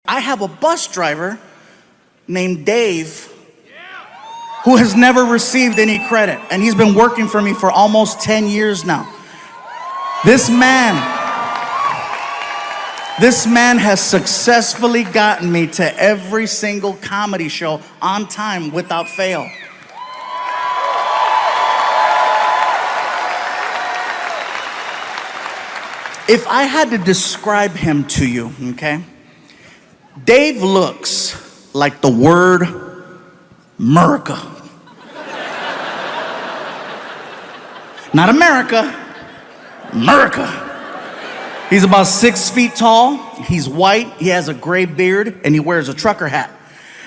I have a bus driver named Dave who has never received any credit, and he's been working for me for almost 10 years now. This man has successfully gotten me to every single comedy show on time without fail. If I had to describe him to you, okay? Dave looks like the word America. Not America, America. He's about 6 feet tall, he's white, he has a gray beard, and he wears a trucker hat.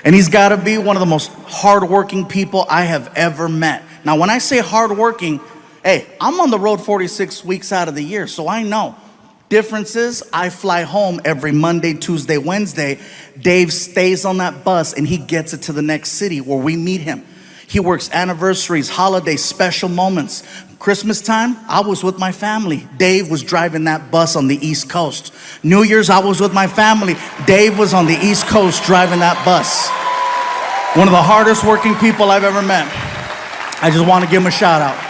And he's gotta be one of the most hardworking people I have ever met. Now, when I say hardworking, hey, I'm on the road 46 weeks out of the year, so I know. Difference is, I fly home every Monday, Tuesday, Wednesday. Dave stays on that bus and he gets it to the next city where we meet him. He works anniversaries, holidays, special moments. Christmas time, I was with my family. Dave was driving that bus on the East Coast. New Year's, I was with my family. Dave was on the East Coast driving that bus. One of the hardest working people I've ever met. I just want to give him a shout out.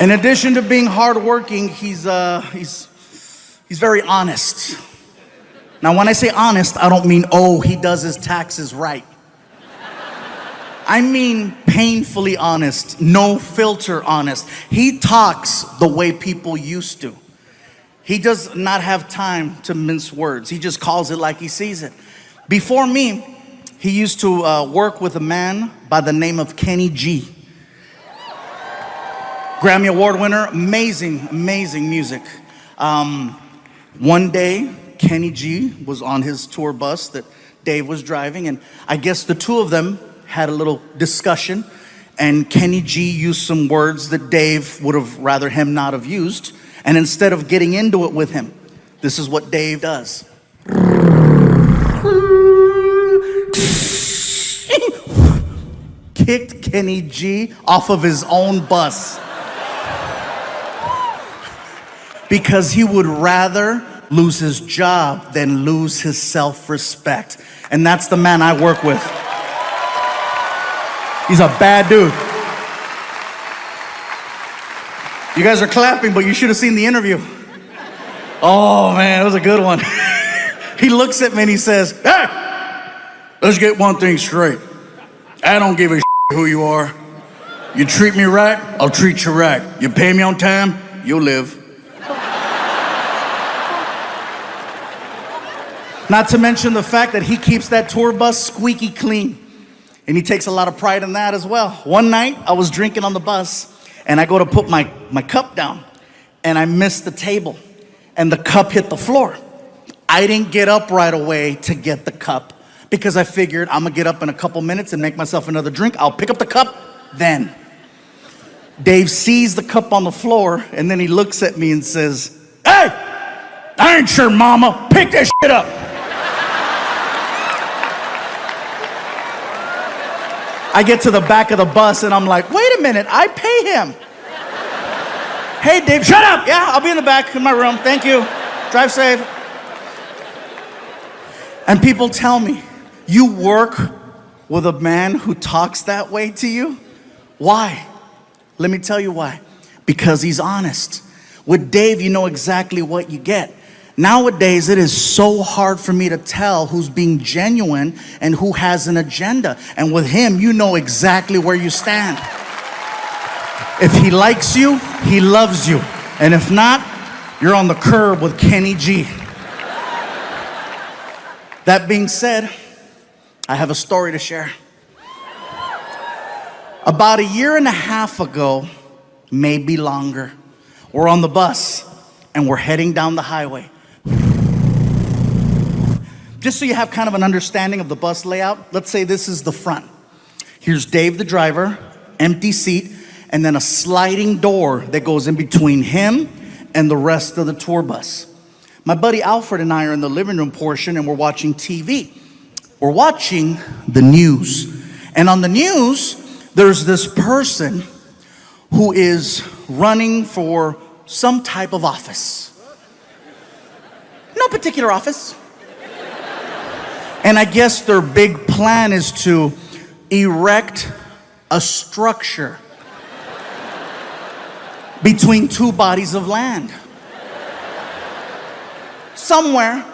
In addition to being hardworking, he's very honest. Now, when I say honest, I don't mean, oh, he does his taxes right. I mean painfully honest, no filter honest. He talks the way people used to. He does not have time to mince words. He just calls it like he sees it. Before me, he used to work with a man by the name of Kenny G. Grammy Award winner, amazing music. One day, Kenny G was on his tour bus that Dave was driving, and I guess the two of them had a little discussion, and Kenny G used some words that Dave would have rather him not have used, and instead of getting into it with him, this is what Dave does. Kicked Kenny G off of his own bus. Because he would rather lose his job than lose his self-respect. And that's the man I work with. He's a bad dude. You guys are clapping, but you should have seen the interview. Oh man, it was a good one. He looks at me and he says, "Hey, let's get one thing straight. I don't give a shit who you are. You treat me right, I'll treat you right. You pay me on time, you'll live." Not to mention the fact that he keeps that tour bus squeaky clean. And he takes a lot of pride in that as well. One night, I was drinking on the bus, and I go to put my cup down, and I missed the table, and the cup hit the floor. I didn't get up right away to get the cup, because I figured I'm gonna get up in a couple minutes and make myself another drink. I'll pick up the cup then. Dave sees the cup on the floor, and then he looks at me and says, "Hey, I ain't your mama. Pick this shit up." I get to the back of the bus and I'm like, wait a minute, I pay him. Hey, Dave, shut up. Yeah, I'll be in the back in my room. Thank you. Drive safe. And people tell me, you work with a man who talks that way to you? Why? Let me tell you why. Because he's honest. With Dave, you know exactly what you get. Nowadays, it is so hard for me to tell who's being genuine and who has an agenda. And with him, you know exactly where you stand. If he likes you, he loves you. And if not, you're on the curb with Kenny G. That being said, I have a story to share. About 1.5 years ago, maybe longer, we're on the bus and we're heading down the highway. Just so you have kind of an understanding of the bus layout, let's say this is the front. Here's Dave the driver, empty seat, and then a sliding door that goes in between him and the rest of the tour bus. My buddy Alfred and I are in the living room portion and we're watching TV. We're watching the news. And on the news, there's this person who is running for some type of office. No particular office. And I guess their big plan is to erect a structure between two bodies of land. Somewhere.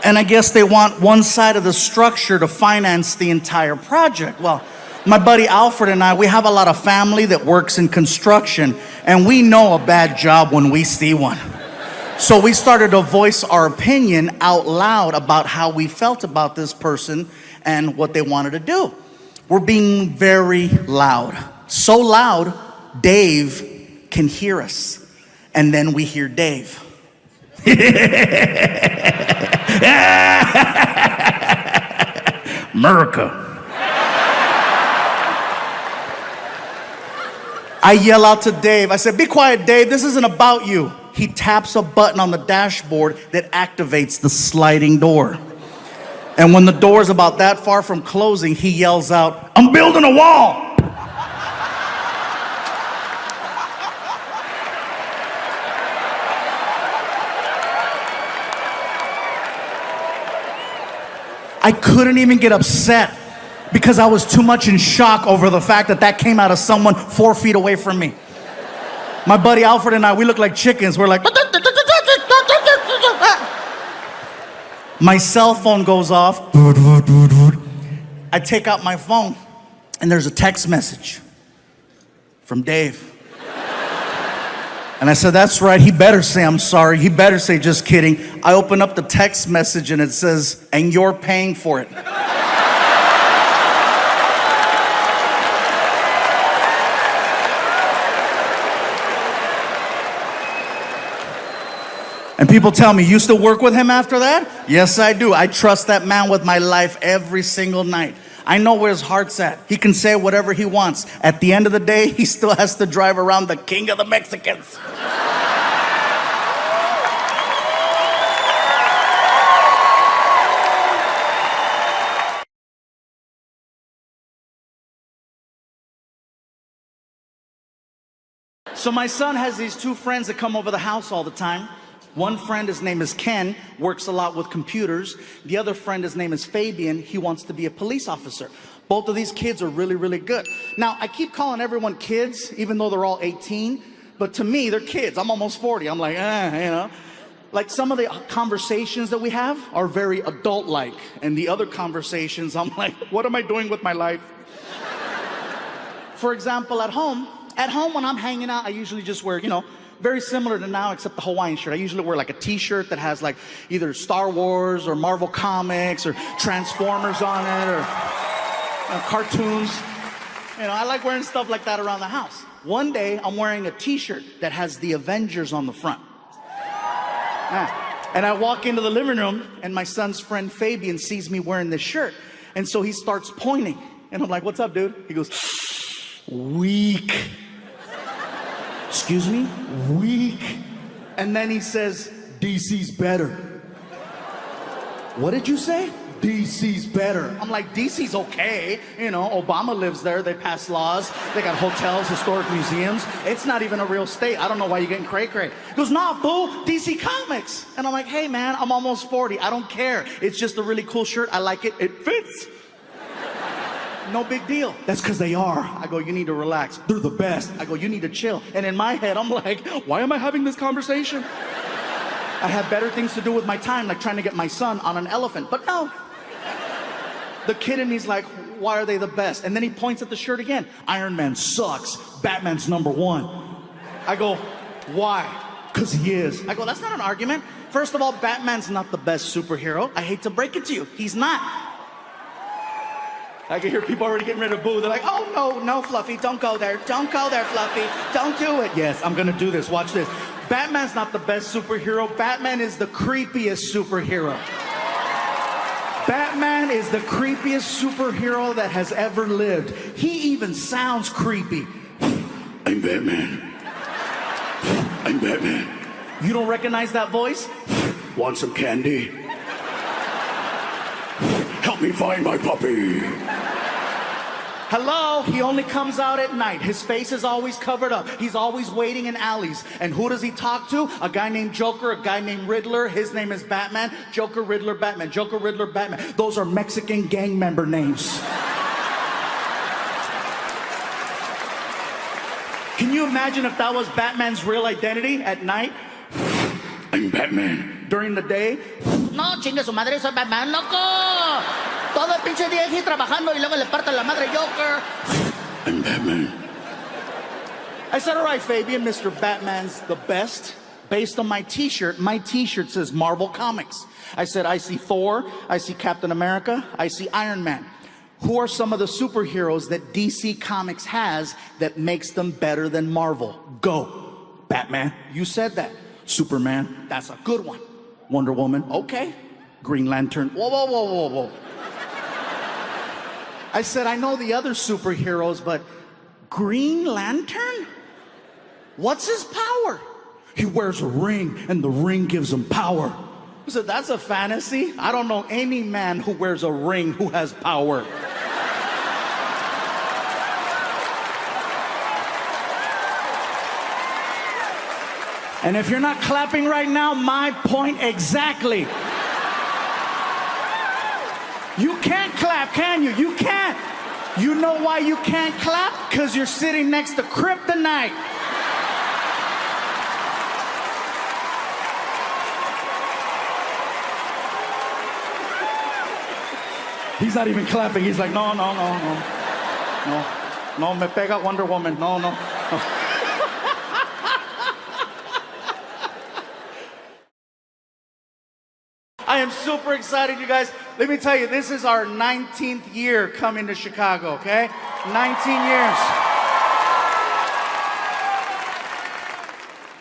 And I guess they want one side of the structure to finance the entire project. Well, my buddy Alfred and I, we have a lot of family that works in construction, and we know a bad job when we see one. So we started to voice our opinion out loud about how we felt about this person and what they wanted to do. We're being very loud. So loud, Dave can hear us. And then we hear Dave. America. I yell out to Dave. I said, "Be quiet, Dave. This isn't about you." He taps a button on the dashboard that activates the sliding door. And when the door is about that far from closing, he yells out, "I'm building a wall." I couldn't even get upset because I was too much in shock over the fact that that came out of someone 4 feet away from me. My buddy Alfred and I, we look like chickens. We're like, my cell phone goes off. I take out my phone and there's a text message from Dave. And I said, "That's right, he better say I'm sorry. He better say just kidding." I open up the text message and it says, "And you're paying for it." And people tell me, "You still work with him after that?" Yes, I do. I trust that man with my life every single night. I know where his heart's at. He can say whatever he wants. At the end of the day, he still has to drive around the king of the Mexicans. So my son has these two friends that come over the house all the time. One friend, his name is Ken, works a lot with computers. The other friend, his name is Fabian. He wants to be a police officer. Both of these kids are really, really good. Now, I keep calling everyone kids, even though they're all 18. But to me, they're kids. I'm almost 40. I'm like, you know. Like some of the conversations that we have are very adult-like. And the other conversations, I'm like, what am I doing with my life? For example, at home when I'm hanging out, I usually just wear, very similar to now, except the Hawaiian shirt. I usually wear like a t-shirt that has like either Star Wars or Marvel Comics or Transformers on it or cartoons. I like wearing stuff like that around the house. One day, I'm wearing a t-shirt that has the Avengers on the front. And I walk into the living room and my son's friend Fabian sees me wearing this shirt. And so he starts pointing. And I'm like, "What's up, dude?" He goes, "Weak." Excuse me? Weak. And then he says, "DC's better." What did you say? "DC's better." I'm like, DC's okay. Obama lives there. They pass laws. They got hotels, historic museums. It's not even a real state. I don't know why you're getting cray-cray. He goes, "Nah, fool, DC Comics." And I'm like, "Hey, man, I'm almost 40. I don't care. It's just a really cool shirt. I like it. It fits. No big deal." "That's because they are." I go, "You need to relax. They're the best." I go, "You need to chill." And in my head, I'm like, why am I having this conversation? I have better things to do with my time, like trying to get my son on an elephant. But no. The kid in me's like, "Why are they the best?" And then he points at the shirt again. "Iron Man sucks. Batman's #1. I go, "Why?" "Because he is." I go, "That's not an argument. First of all, Batman's not the best superhero. I hate to break it to you. He's not." I can hear people already getting ready to boo. They're like, "Oh, no, Fluffy, don't go there. Don't go there, Fluffy. Don't do it." Yes, I'm gonna do this. Watch this. Batman's not the best superhero. Batman is the creepiest superhero. Batman is the creepiest superhero that has ever lived. He even sounds creepy. "I'm Batman. I'm Batman." You don't recognize that voice? "Want some candy? Help me find my puppy. Hello, he only comes out at night. His face is always covered up. He's always waiting in alleys. And who does he talk to? A guy named Joker, a guy named Riddler. His name is Batman. Joker, Riddler, Batman. Joker, Riddler, Batman. Those are Mexican gang member names. Can you imagine if that was Batman's real identity at night? I'm Batman. During the day, no, chingue su madre, soy Batman, loco. Todo el pinche día aquí trabajando y luego le parte la madre Joker. I'm Batman. I said, all right, Fabian, Mr. Batman's the best. Based on my t-shirt says Marvel Comics. I said, I see Thor, I see Captain America, I see Iron Man. Who are some of the superheroes that DC Comics has that makes them better than Marvel? Go. Batman, you said that. Superman, that's a good one. Wonder Woman, okay. Green Lantern, whoa, whoa, whoa, whoa, whoa. I said, I know the other superheroes, but Green Lantern? What's his power? He wears a ring, and the ring gives him power. I said, that's a fantasy. I don't know any man who wears a ring who has power. And if you're not clapping right now, my point exactly. You can't clap, can you? You can't. You know why you can't clap? Because you're sitting next to kryptonite. He's not even clapping. He's like, no, no, no, no. No, no, me pega Wonder Woman. No, no. No. I am super excited, you guys. Let me tell you, this is our 19th year coming to Chicago, okay? 19 years.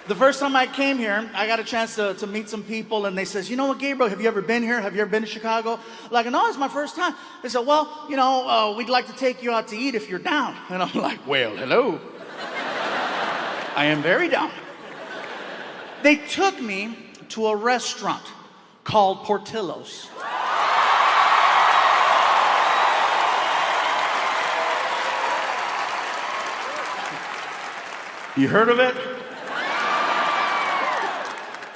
The first time I came here, I got a chance to meet some people, and they says, you know what, Gabriel, have you ever been here? Have you ever been to Chicago? Like, no, it's my first time. They said, well, you know, we'd like to take you out to eat if you're down. And I'm like, well, hello. I am very down. They took me to a restaurant called Portillo's. You heard of it?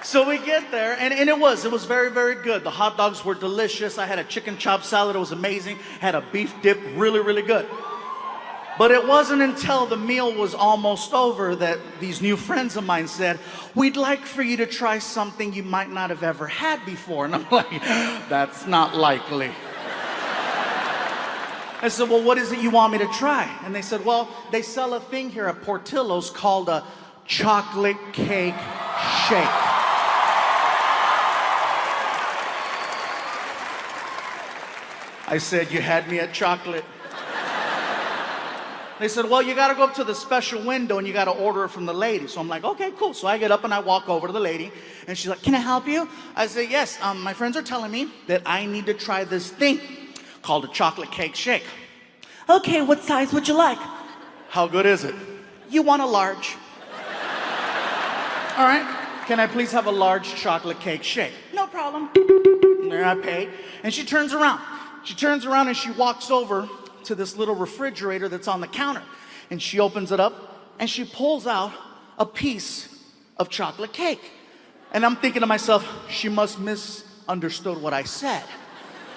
So we get there, and it was very, very good. The hot dogs were delicious. I had a chicken chop salad, it was amazing. Had a beef dip, really, really good. But it wasn't until the meal was almost over that these new friends of mine said, we'd like for you to try something you might not have ever had before. And I'm like, that's not likely. I said, well, what is it you want me to try? And they said, well, they sell a thing here at Portillo's called a chocolate cake shake. I said, you had me at chocolate. They said, well, you got to go up to the special window and you got to order it from the lady. So I'm like, okay, cool. So I get up and I walk over to the lady and she's like, can I help you? I say, yes, my friends are telling me that I need to try this thing called a chocolate cake shake. Okay, what size would you like? How good is it? You want a large. All right, can I please have a large chocolate cake shake? No problem. And there I pay. And she turns around. She turns around and she walks over to this little refrigerator that's on the counter. And she opens it up and she pulls out a piece of chocolate cake. And I'm thinking to myself, she must misunderstood what I said.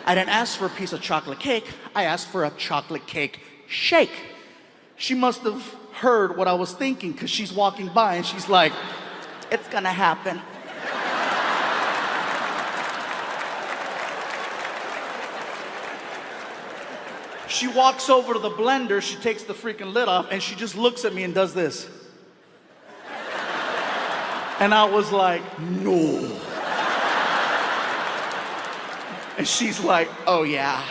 I didn't ask for a piece of chocolate cake. I asked for a chocolate cake shake. She must have heard what I was thinking because she's walking by and she's like, it's gonna happen. She walks over to the blender, she takes the freaking lid off, and she just looks at me and does this. And I was like, no. And she's like, oh yeah.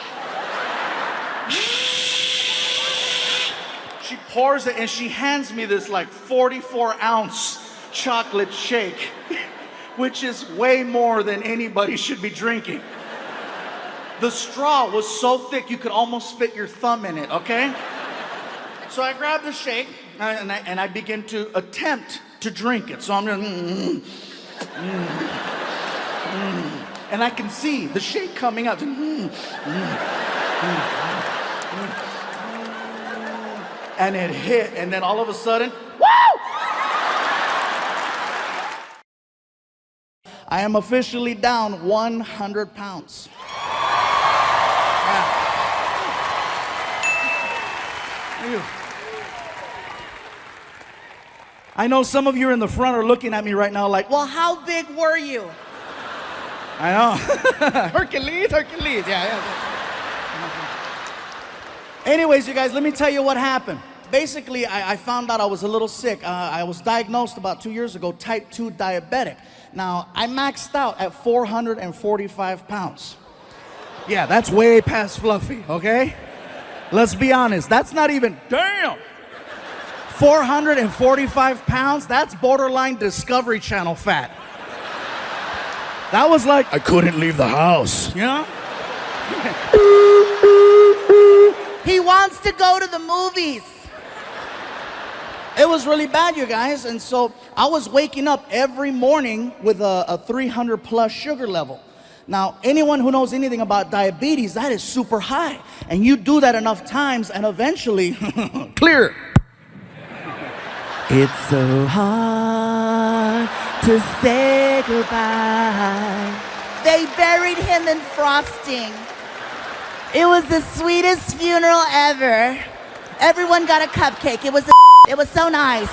She pours it and she hands me this like 44-ounce chocolate shake, which is way more than anybody should be drinking. The straw was so thick you could almost fit your thumb in it, okay? So I grab the shake and I begin to attempt to drink it. So I'm just, and I can see the shake coming out. and it hit, and then all of a sudden, woo! I am officially down 100 pounds. Yeah. I know some of you in the front are looking at me right now like, well, how big were you? I know. Hercules, yeah. Anyways, you guys, let me tell you what happened. Basically, I found out I was a little sick. I was diagnosed about 2 years ago, type 2 diabetic. Now, I maxed out at 445 pounds. Yeah, that's way past fluffy, okay? Let's be honest, that's not even, damn! 445 pounds, that's borderline Discovery Channel fat. That was like, I couldn't leave the house, you know? He wants to go to the movies. It was really bad, you guys, and so I was waking up every morning with a 300 plus sugar level. Now, anyone who knows anything about diabetes, that is super high. And you do that enough times and eventually, clear. It's so hard to say goodbye. They buried him in frosting. It was the sweetest funeral ever. Everyone got a cupcake. It was so nice.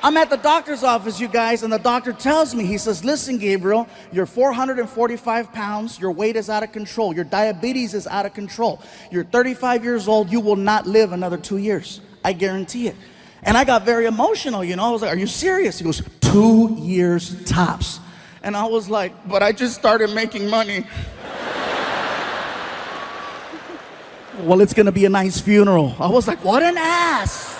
I'm at the doctor's office, you guys, and the doctor tells me, he says, listen, Gabriel, you're 445 pounds, your weight is out of control, your diabetes is out of control, you're 35 years old, you will not live another 2 years. I guarantee it. And I got very emotional, you know. I was like, are you serious? He goes, 2 years tops. And I was like, but I just started making money. Well, it's gonna be a nice funeral. I was like, what an ass.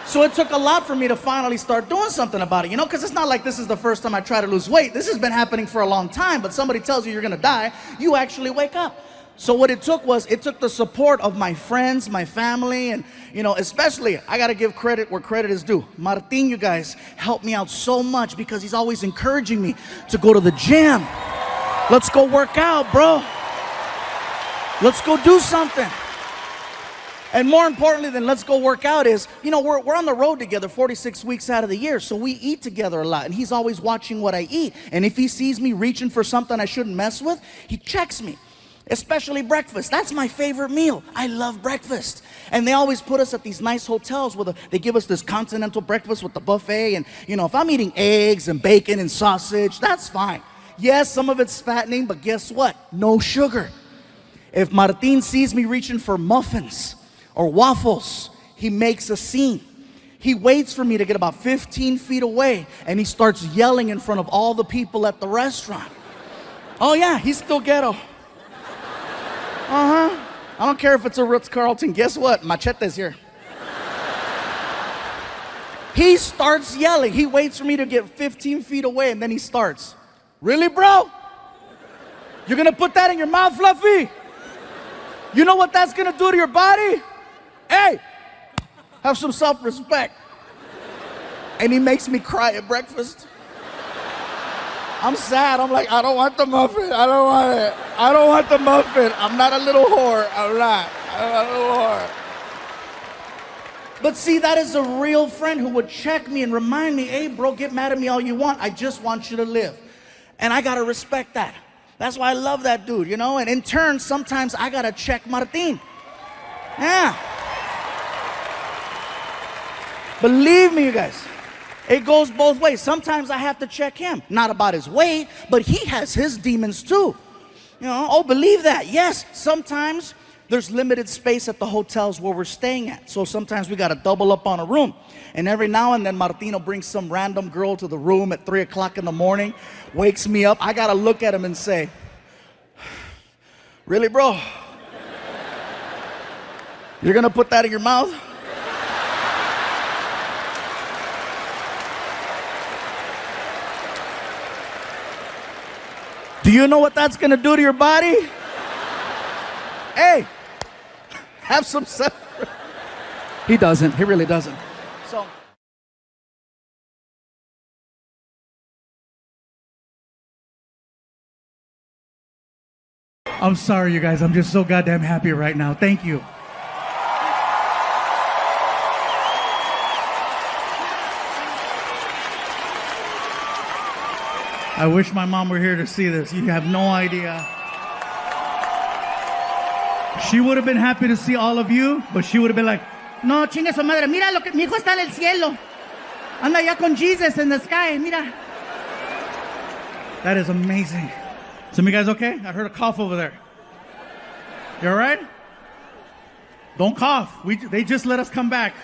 So it took a lot for me to finally start doing something about it, you know, because it's not like this is the first time I try to lose weight. This has been happening for a long time, but somebody tells you you're gonna die, you actually wake up. So what it took the support of my friends, my family, and, you know, especially, I gotta give credit where credit is due. Martin, you guys, helped me out so much because he's always encouraging me to go to the gym. Let's go work out, bro. Let's go do something. And more importantly than let's go work out is, you know, we're on the road together 46 weeks out of the year, so we eat together a lot, and he's always watching what I eat. And if he sees me reaching for something I shouldn't mess with, he checks me. Especially breakfast. That's my favorite meal. I love breakfast. And they always put us at these nice hotels where they give us this continental breakfast with the buffet. And, you know, if I'm eating eggs and bacon and sausage, that's fine. Yes, some of it's fattening, but guess what? No sugar. If Martin sees me reaching for muffins or waffles, he makes a scene. He waits for me to get about 15 feet away, and he starts yelling in front of all the people at the restaurant. Oh yeah, he's still ghetto. I don't care if it's a Ritz-Carlton. Guess what? Machete's here. He starts yelling. He waits for me to get 15 feet away, and then he starts. Really, bro? You're gonna put that in your mouth, Fluffy? You know what that's gonna do to your body? Hey, have some self-respect. And he makes me cry at breakfast. I'm sad. I'm like, I don't want the muffin. I don't want it. I don't want the muffin. I'm not a little whore. I'm not a little whore. But see, that is a real friend who would check me and remind me, hey, bro, get mad at me all you want. I just want you to live. And I got to respect that. That's why I love that dude, you know? And in turn, sometimes I got to check Martin. Yeah. Believe me, you guys. It goes both ways. Sometimes I have to check him. Not about his weight, but he has his demons too. You know, oh, believe that. Yes, sometimes there's limited space at the hotels where we're staying at. So sometimes we got to double up on a room. And every now and then, Martino brings some random girl to the room at 3 o'clock in the morning, wakes me up. I got to look at him and say, really, bro? You're going to put that in your mouth? Do you know what that's gonna do to your body? Hey, have some self. He doesn't, he really doesn't. So. I'm sorry, you guys, I'm just so goddamn happy right now. Thank you. I wish my mom were here to see this. You have no idea. She would have been happy to see all of you, but she would have been like, No, chingue su madre. Mira lo que mi hijo está en el cielo. Anda ya con Jesus in the sky. Mira. that is amazing. Some of you guys okay? I heard a cough over there. You all right? Don't cough. They just let us come back.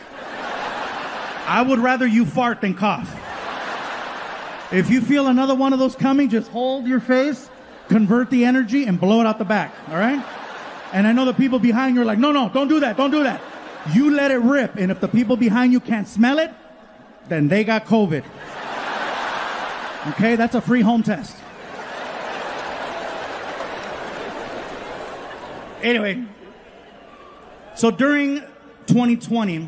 I would rather you fart than cough. If you feel another one of those coming, just hold your face, convert the energy, and blow it out the back, all right? And I know the people behind you are like, no, don't do that, don't do that. You let it rip, and if the people behind you can't smell it, then they got COVID. Okay, that's a free home test. Anyway, so during 2020,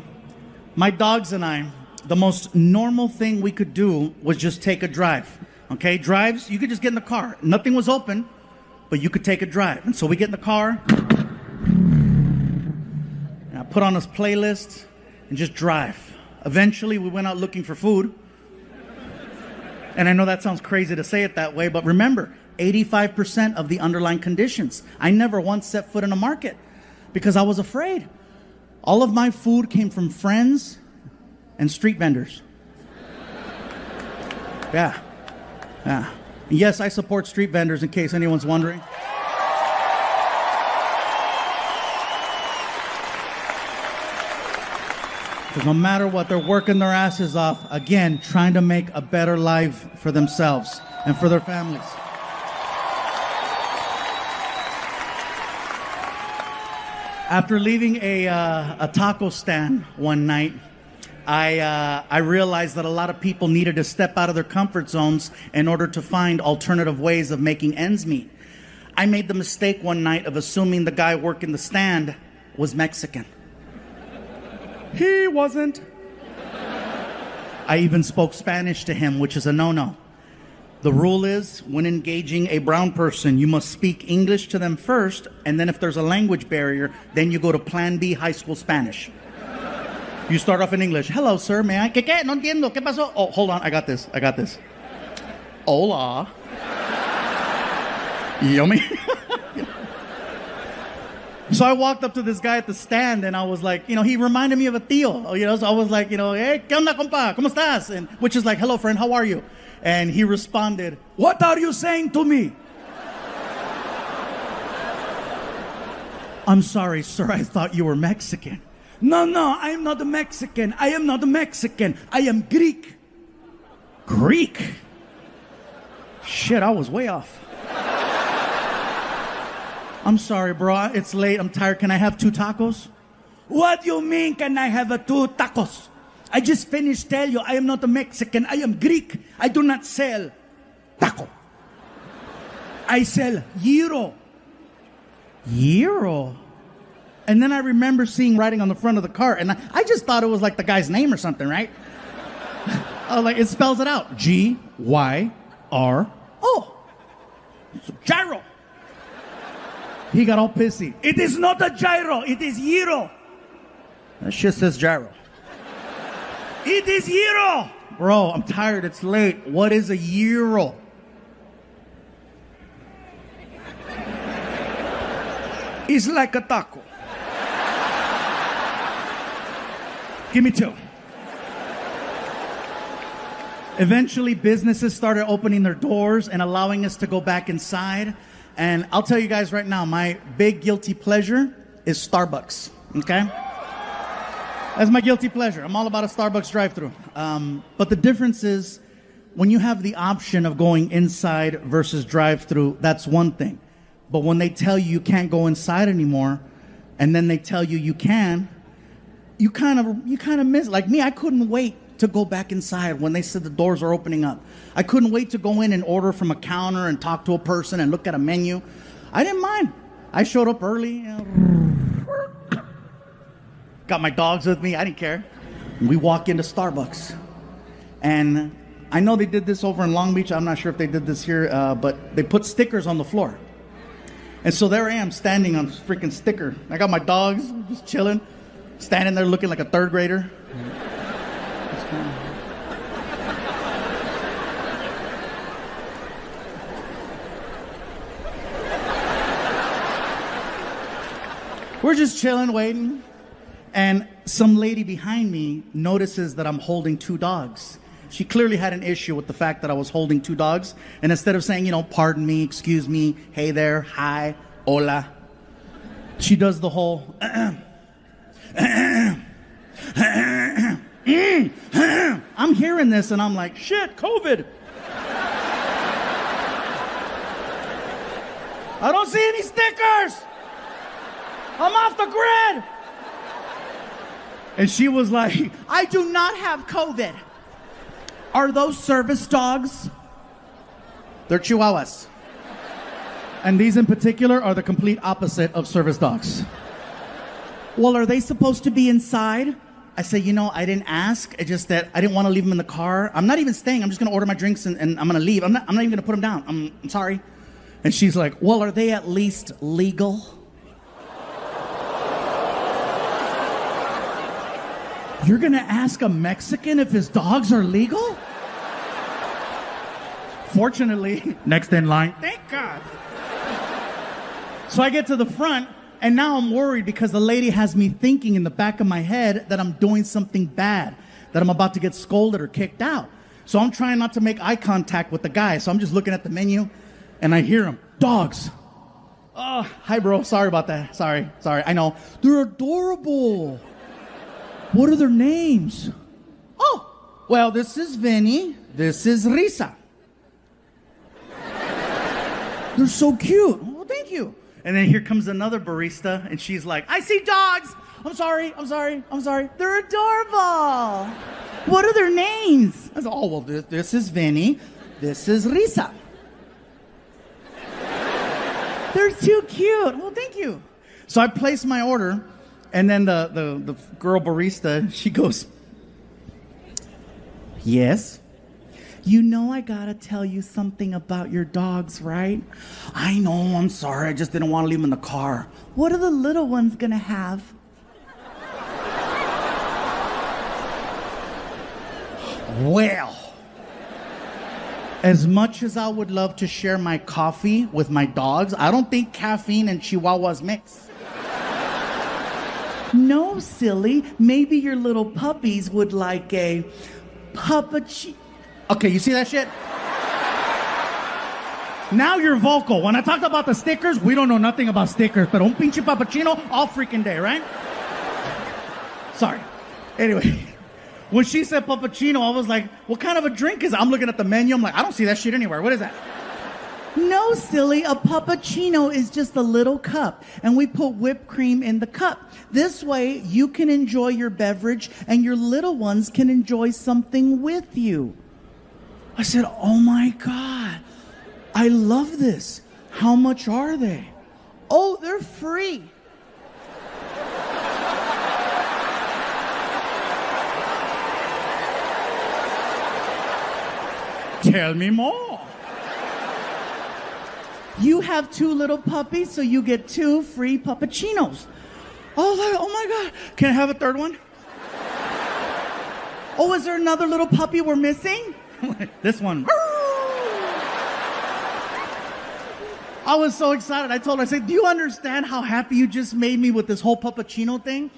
my dogs and I, the most normal thing we could do was just take a drive. Okay, drives, you could just get in the car. Nothing was open, but you could take a drive. And so we get in the car, and I put on this playlist and just drive. Eventually, we went out looking for food. And I know that sounds crazy to say it that way, but remember, 85% of the underlying conditions. I never once set foot in a market because I was afraid. All of my food came from friends and street vendors. Yeah. Yes, I support street vendors in case anyone's wondering. Because no matter what, they're working their asses off, again, trying to make a better life for themselves and for their families. After leaving a taco stand one night, I realized that a lot of people needed to step out of their comfort zones in order to find alternative ways of making ends meet. I made the mistake one night of assuming the guy working the stand was Mexican. He wasn't. I even spoke Spanish to him, which is a no-no. The rule is, when engaging a brown person, you must speak English to them first, and then if there's a language barrier, then you go to Plan B high school Spanish. You start off in English. Hello, sir, may I? ¿Qué? No entiendo. ¿Qué pasó? Oh, hold on, I got this. Hola. Yummy. So I walked up to this guy at the stand, and I was like, he reminded me of a tío, so I was like, hey, ¿qué onda, compa? ¿Cómo estás? And which is like, hello, friend, how are you? And he responded, what are you saying to me? I'm sorry, sir, I thought you were Mexican. No, I'm not a Mexican. I am not a Mexican. I am Greek. Greek? Shit, I was way off. I'm sorry, bro. It's late. I'm tired. Can I have 2 tacos? What do you mean, can I have 2 tacos? I just finished telling you I am not a Mexican. I am Greek. I do not sell taco. I sell gyro. Gyro? And then I remember seeing writing on the front of the cart, and I just thought it was like the guy's name or something, right? I was like, it spells it out. G-Y-R-O. Gyro. He got all pissy. It is not a gyro. It is gyro. That shit says gyro. It is gyro. Bro, I'm tired. It's late. What is a gyro? It's like a taco. Give me 2. Eventually, businesses started opening their doors and allowing us to go back inside. And I'll tell you guys right now, my big guilty pleasure is Starbucks, okay? That's my guilty pleasure. I'm all about a Starbucks drive-thru. But the difference is, when you have the option of going inside versus drive-thru, that's one thing. But when they tell you can't go inside anymore, and then they tell you can, you kind of miss. Like me, I couldn't wait to go back inside when they said the doors are opening up. I couldn't wait to go in and order from a counter and talk to a person and look at a menu. I didn't mind. I showed up early. Got my dogs with me. I didn't care. We walk into Starbucks. And I know they did this over in Long Beach. I'm not sure if they did this here, but they put stickers on the floor. And so there I am standing on this freaking sticker. I got my dogs just chilling, standing there looking like a 3rd grader. We're just chilling, waiting. And some lady behind me notices that I'm holding two dogs. She clearly had an issue with the fact that I was holding two dogs. And instead of saying, pardon me, excuse me, hey there, hi, hola, she does the whole, I'm hearing this and I'm like, shit, COVID. I don't see any stickers. I'm off the grid. And she was like, I do not have COVID. Are those service dogs? they're chihuahuas. And these in particular are the complete opposite of service dogs. Well, are they supposed to be inside? I say, I didn't ask. It's just that I didn't want to leave them in the car. I'm not even staying. I'm just going to order my drinks and I'm going to leave. I'm not even going to put them down. I'm sorry. And she's like, well, are they at least legal? You're going to ask a Mexican if his dogs are legal? Fortunately, next in line. Thank God. So I get to the front, and now I'm worried because the lady has me thinking in the back of my head that I'm doing something bad, that I'm about to get scolded or kicked out. So I'm trying not to make eye contact with the guy. So I'm just looking at the menu, and I hear him. Dogs. Oh, hi, bro. Sorry about that. Sorry. I know. They're adorable. What are their names? Oh, well, this is Vinny. This is Risa. They're so cute. Well, thank you. And then here comes another barista, and she's like, I see dogs. I'm sorry. They're adorable. What are their names? I said, oh, well, this is Vinny. This is Risa. They're too cute. Well, thank you. So I place my order, and then the girl barista, she goes, yes? I gotta tell you something about your dogs, right? I know, I'm sorry. I just didn't want to leave them in the car. What are the little ones gonna have? Well, as much as I would love to share my coffee with my dogs, I don't think caffeine and chihuahuas mix. No, silly. Maybe your little puppies would like a puppuccino. Okay, you see that shit? Now you're vocal. When I talked about the stickers, we don't know nothing about stickers, but un pinche puppuccino all freaking day, right? Sorry. Anyway, when she said puppuccino, I was like, what kind of a drink is it? I'm looking at the menu. I'm like, I don't see that shit anywhere. What is that? No, silly. A puppuccino is just a little cup, and we put whipped cream in the cup. This way, you can enjoy your beverage, and your little ones can enjoy something with you. I said, oh my God, I love this. How much are they? Oh, they're free. Tell me more. You have 2 little puppies, so you get 2 free puppuccinos. Oh my God. Can I have a third one? Oh, is there another little puppy we're missing? This one. I was so excited. I told her, I said, do you understand how happy you just made me with this whole puppuccino thing?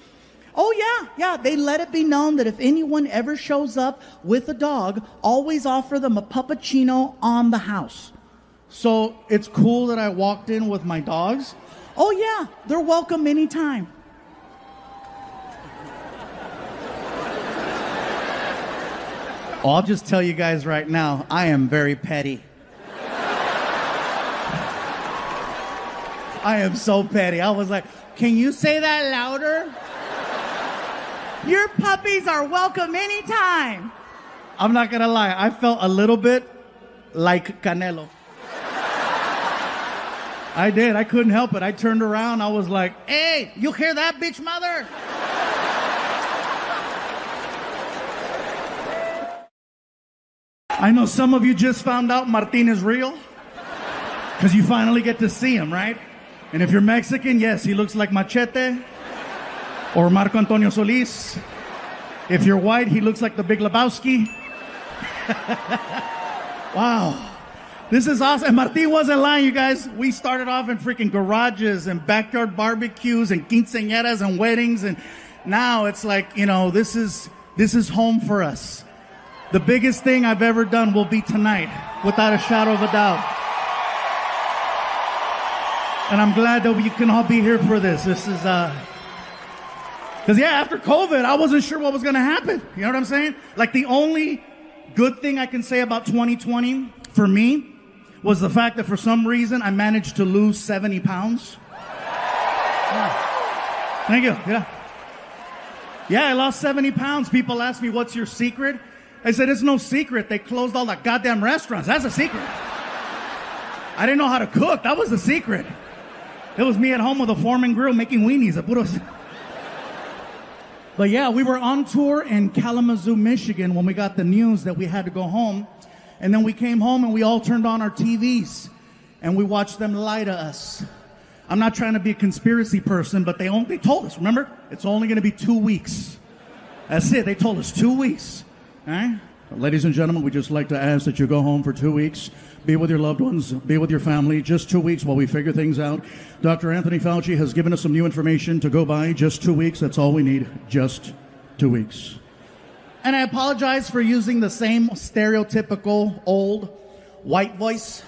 Oh, yeah. They let it be known that if anyone ever shows up with a dog, always offer them a puppuccino on the house. So it's cool that I walked in with my dogs? Oh, yeah. They're welcome anytime. I'll just tell you guys right now, I am very petty. I am so petty. I was like, can you say that louder? Your puppies are welcome anytime. I'm not gonna lie, I felt a little bit like Canelo. I did, I couldn't help it. I turned around, I was like, hey, you hear that, bitch mother? I know some of you just found out Martin is real, because you finally get to see him, right? And if you're Mexican, yes, he looks like Machete or Marco Antonio Solis. If you're white, he looks like the Big Lebowski. Wow. This is awesome. And Martin wasn't lying, you guys. We started off in freaking garages and backyard barbecues and quinceañeras and weddings. And now it's like, this is home for us. The biggest thing I've ever done will be tonight, without a shadow of a doubt. And I'm glad that we can all be here for this. This is, because after COVID, I wasn't sure what was going to happen. You know what I'm saying? Like, the only good thing I can say about 2020 for me was the fact that for some reason I managed to lose 70 pounds. Yeah. Thank you. Yeah, I lost 70 pounds. People ask me, what's your secret? I said, it's no secret. They closed all the goddamn restaurants. That's a secret. I didn't know how to cook. That was the secret. It was me at home with a Foreman grill making weenies. But yeah, we were on tour in Kalamazoo, Michigan when we got the news that we had to go home. And then we came home and we all turned on our TVs and we watched them lie to us. I'm not trying to be a conspiracy person, but they told us, remember? It's only going to be 2 weeks. That's it. They told us 2 weeks. All right? Ladies and gentlemen, we just like to ask that you go home for 2 weeks. Be with your loved ones. Be with your family. Just 2 weeks while we figure things out. Dr. Anthony Fauci has given us some new information to go by. Just 2 weeks. That's all we need. Just 2 weeks. And I apologize for using the same stereotypical old white voice.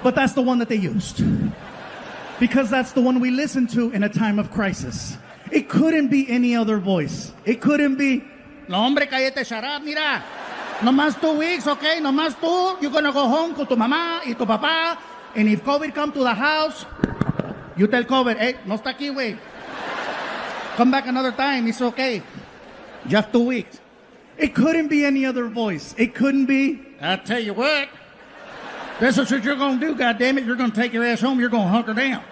But that's the one that they used. Because that's the one we listen to in a time of crisis. It couldn't be any other voice. It couldn't be, no hombre, cállate, shut up, mira. No más 2 weeks, okay? No más tú. You're gonna go home con tu mamá y tu papá. And if COVID come to the house, you tell COVID, hey, no está aquí, güey. Come back another time, it's okay. Just 2 weeks. It couldn't be any other voice. It couldn't be, I tell you what, that's what you're going to do, goddammit. You're going to take your ass home. You're going to hunker down.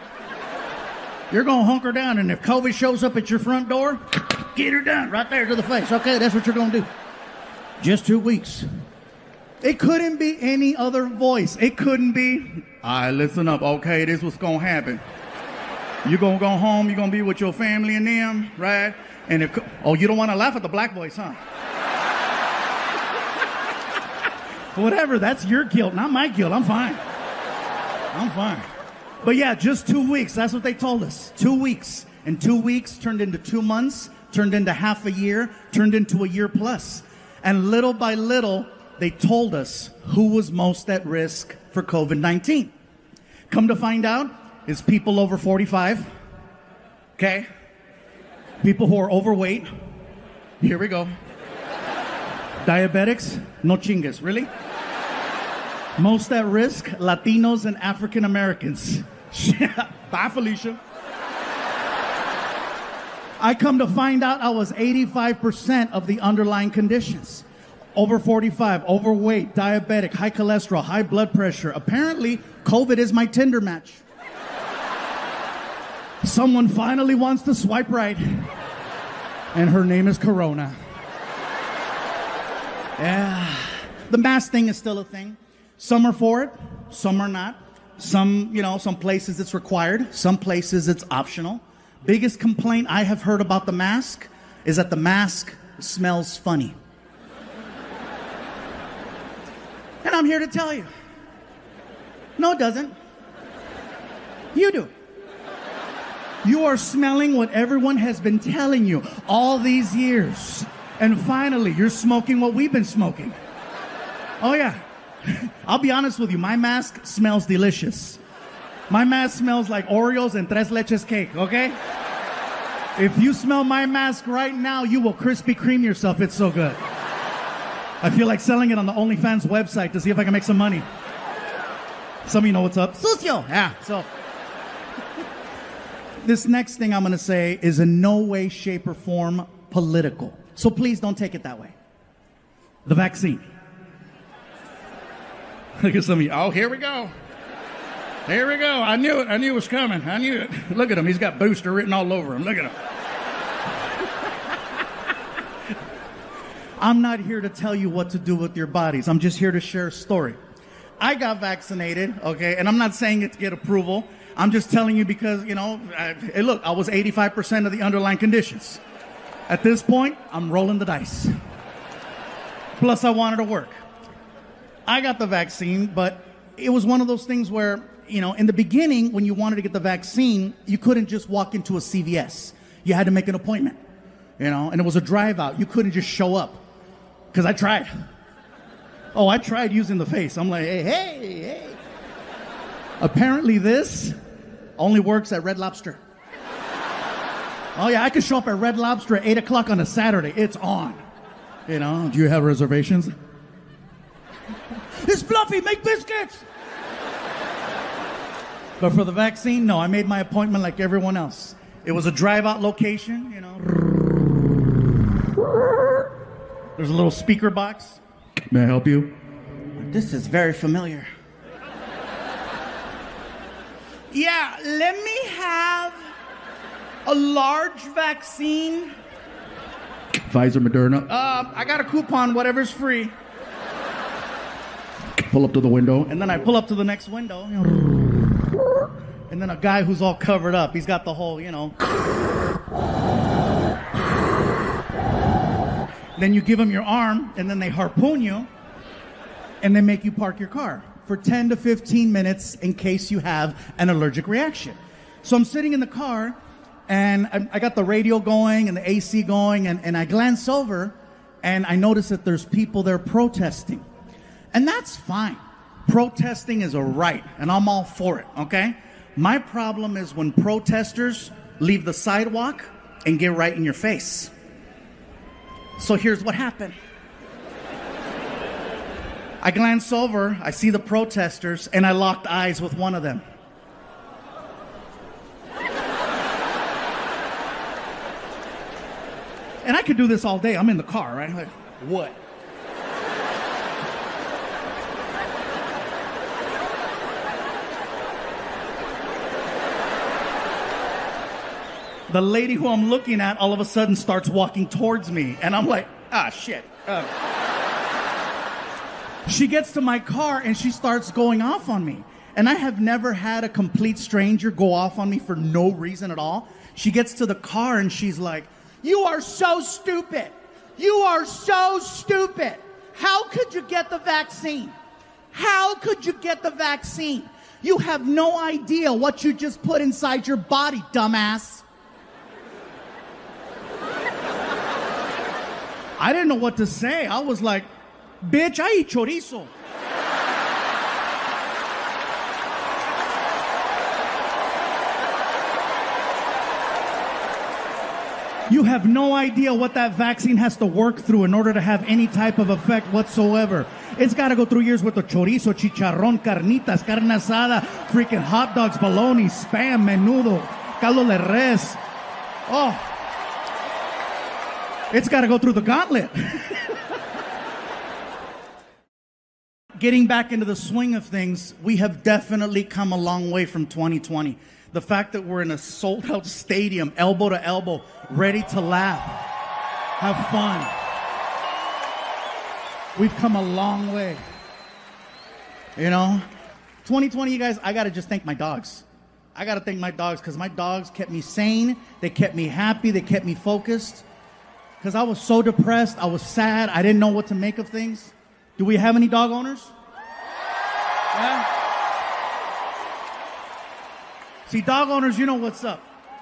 You're going to hunker down, and if COVID shows up at your front door, get her done right there to the face. Okay, that's what you're going to do. Just 2 weeks. It couldn't be any other voice. It couldn't be, all right, listen up. Okay, this is what's going to happen. You're going to go home. You're going to be with your family and them, right? And if, you don't want to laugh at the black voice, huh? Whatever, that's your guilt, not my guilt. I'm fine. But yeah, just 2 weeks. That's what they told us. 2 weeks. And 2 weeks turned into 2 months, turned into half a year, turned into a year plus. And little by little, they told us who was most at risk for COVID-19. Come to find out, it's people over 45. Okay? People who are overweight. Here we go. Diabetics, no chingas, really? Most at risk, Latinos and African Americans. Bye, Felicia. I come to find out I was 85% of the underlying conditions. Over 45, overweight, diabetic, high cholesterol, high blood pressure. Apparently, COVID is my Tinder match. Someone finally wants to swipe right. And her name is Corona. Yeah. The mask thing is still a thing. Some are for it, some are not. Some places it's required, some places it's optional. Biggest complaint I have heard about the mask is that the mask smells funny. And I'm here to tell you, no, it doesn't. You do. You are smelling what everyone has been telling you all these years. And finally, you're smoking what we've been smoking. Oh, yeah. I'll be honest with you. My mask smells delicious. My mask smells like Oreos and Tres Leches cake, okay? If you smell my mask right now, you will Krispy Kreme yourself. It's so good. I feel like selling it on the OnlyFans website to see if I can make some money. Some of you know what's up. Sucio! Yeah, so... This next thing I'm going to say is in no way, shape, or form political. So please don't take it that way. The vaccine. Look at some of you. Oh, here we go. Here we go. I knew it. I knew it was coming. I knew it. Look at him. He's got booster written all over him. Look at him. I'm not here to tell you what to do with your bodies. I'm just here to share a story. I got vaccinated, okay, and I'm not saying it to get approval. I'm just telling you because, hey, look, I was 85% of the underlying conditions. At this point, I'm rolling the dice. Plus, I wanted to work. I got the vaccine, but it was one of those things where, in the beginning, when you wanted to get the vaccine, you couldn't just walk into a CVS. You had to make an appointment, and it was a drive out. You couldn't just show up. Because I tried. Oh, I tried using the face. I'm like, hey. Apparently this only works at Red Lobster. Oh yeah, I can show up at Red Lobster at 8 o'clock on a Saturday. It's on. Do you have reservations? It's fluffy, make biscuits! But for the vaccine, no, I made my appointment like everyone else. It was a drive-out location, There's a little speaker box. May I help you? This is very familiar. Yeah, let me have a large vaccine. Pfizer, Moderna. I got a coupon, whatever's free. Pull up to the window. And then I pull up to the next window. And then a guy who's all covered up. He's got the whole, Then you give them your arm, and then they harpoon you, and they make you park your car for 10 to 15 minutes in case you have an allergic reaction. So I'm sitting in the car, and I got the radio going and the AC going, and I glance over, and I notice that there's people there protesting. And that's fine. Protesting is a right, and I'm all for it, okay? My problem is when protesters leave the sidewalk and get right in your face. So here's what happened. I glance over, I see the protesters, and I locked eyes with one of them. And I could do this all day. I'm in the car, right? Like, what? The lady who I'm looking at all of a sudden starts walking towards me. And I'm like, shit. She gets to my car and she starts going off on me. And I have never had a complete stranger go off on me for no reason at all. She gets to the car and she's like, "You are so stupid. You are so stupid. How could you get the vaccine? How could you get the vaccine? You have no idea what you just put inside your body, dumbass." I didn't know what to say. I was like, "Bitch, I eat chorizo." You have no idea what that vaccine has to work through in order to have any type of effect whatsoever. It's got to go through years worth of chorizo, chicharrón, carnitas, carne asada, freaking hot dogs, bologna, spam, menudo, caldo de res. Oh, it's got to go through the gauntlet. Getting back into the swing of things, we have definitely come a long way from 2020. The fact that we're in a sold-out stadium, elbow to elbow, ready to laugh, have fun. We've come a long way. 2020, you guys, I got to just thank my dogs. I got to thank my dogs because my dogs kept me sane. They kept me happy. They kept me focused. Because I was so depressed. I was sad. I didn't know what to make of things. Do we have any dog owners? Yeah? See, dog owners, you know what's up.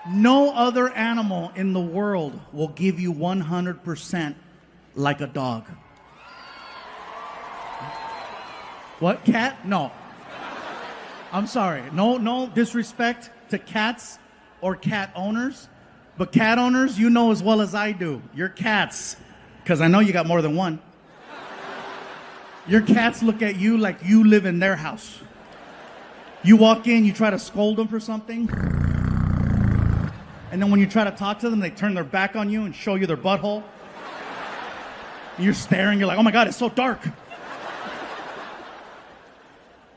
No other animal in the world will give you 100% like a dog. What? Cat? No. I'm sorry. No disrespect to cats or cat owners. But cat owners, you know as well as I do. Your cats, because I know you got more than one. Your cats look at you like you live in their house. You walk in, you try to scold them for something. And then when you try to talk to them, they turn their back on you and show you their butthole. And you're staring, you're like, "Oh my God, it's so dark."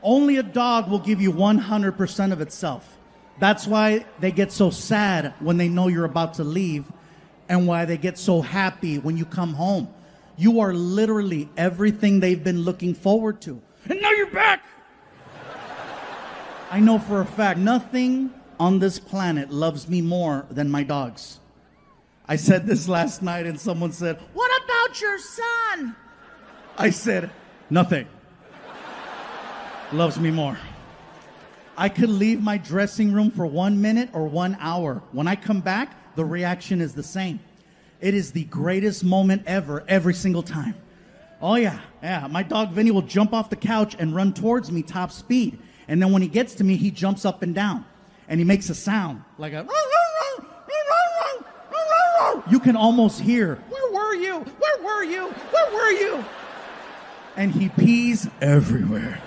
Only a dog will give you 100% of itself. That's why they get so sad when they know you're about to leave and why they get so happy when you come home. You are literally everything they've been looking forward to. And now you're back! I know for a fact, nothing on this planet loves me more than my dogs. I said this last night and someone said, "What about your son?" I said, "Nothing." loves me more. I could leave my dressing room for 1 minute or 1 hour. When I come back, the reaction is the same. It is the greatest moment ever, every single time. Oh yeah. My dog Vinny will jump off the couch and run towards me top speed. And then when he gets to me, he jumps up and down. And he makes a sound like a... You can almost hear, where were you? Where were you? Where were you? And he pees everywhere.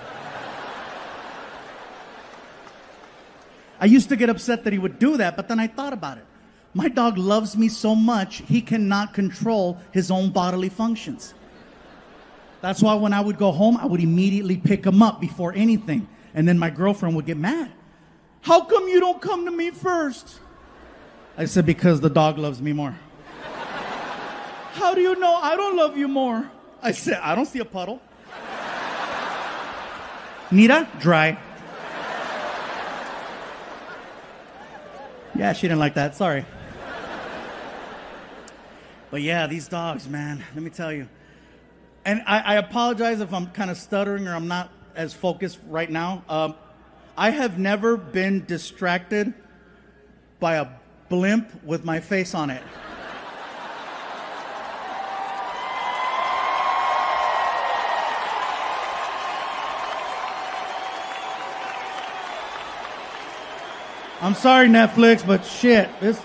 I used to get upset that he would do that, but then I thought about it. My dog loves me so much, he cannot control his own bodily functions. That's why when I would go home, I would immediately pick him up before anything. And then my girlfriend would get mad. How come you don't come to me first? I said, because the dog loves me more. How do you know I don't love you more? I said, I don't see a puddle. Nita, dry. Yeah, she didn't like that, sorry. But yeah, these dogs, man, let me tell you. And I apologize if I'm kind of stuttering or I'm not as focused right now. I have never been distracted by a blimp with my face on it. I'm sorry, Netflix, but shit, this...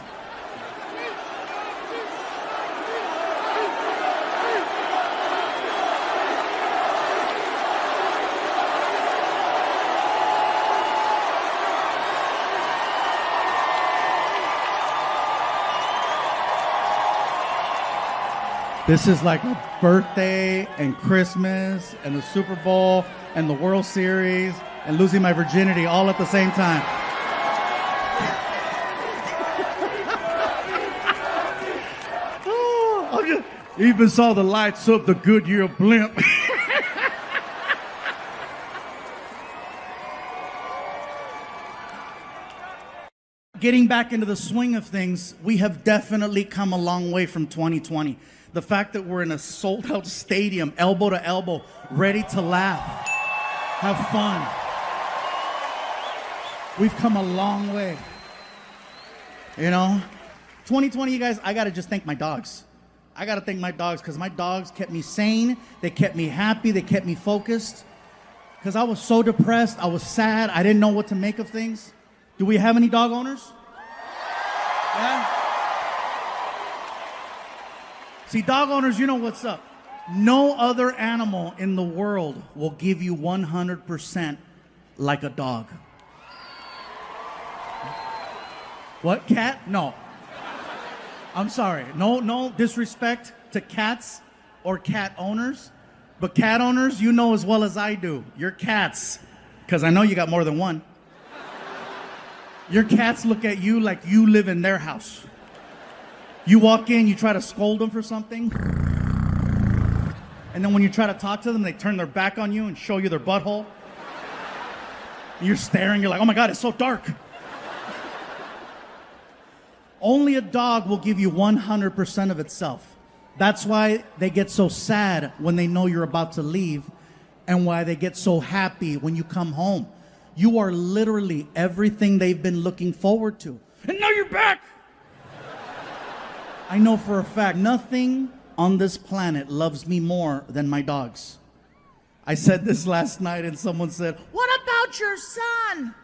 This is like a birthday and Christmas and the Super Bowl and the World Series and losing my virginity all at the same time. Even saw the lights of the Goodyear blimp. Getting back into the swing of things, we have definitely come a long way from 2020. The fact that we're in a sold-out stadium, elbow to elbow, ready to laugh, have fun. We've come a long way. You know? 2020, you guys, I gotta just thank my dogs. I gotta thank my dogs because my dogs kept me sane, they kept me happy, they kept me focused. Because I was so depressed, I was sad, I didn't know what to make of things. Do we have any dog owners? Yeah? See, dog owners, you know what's up. No other animal in the world will give you 100% like a dog. What, cat? No. I'm sorry. No disrespect to cats or cat owners. But cat owners, you know as well as I do. Your cats, because I know you got more than one. Your cats look at you like you live in their house. You walk in, you try to scold them for something. And then when you try to talk to them, they turn their back on you and show you their butthole. And you're staring, you're like, oh my God, it's so dark. Only a dog will give you 100% of itself. That's why they get so sad when they know you're about to leave and why they get so happy when you come home. You are literally everything they've been looking forward to. And now you're back! I know for a fact, nothing on this planet loves me more than my dogs. I said this last night and someone said, what about your son?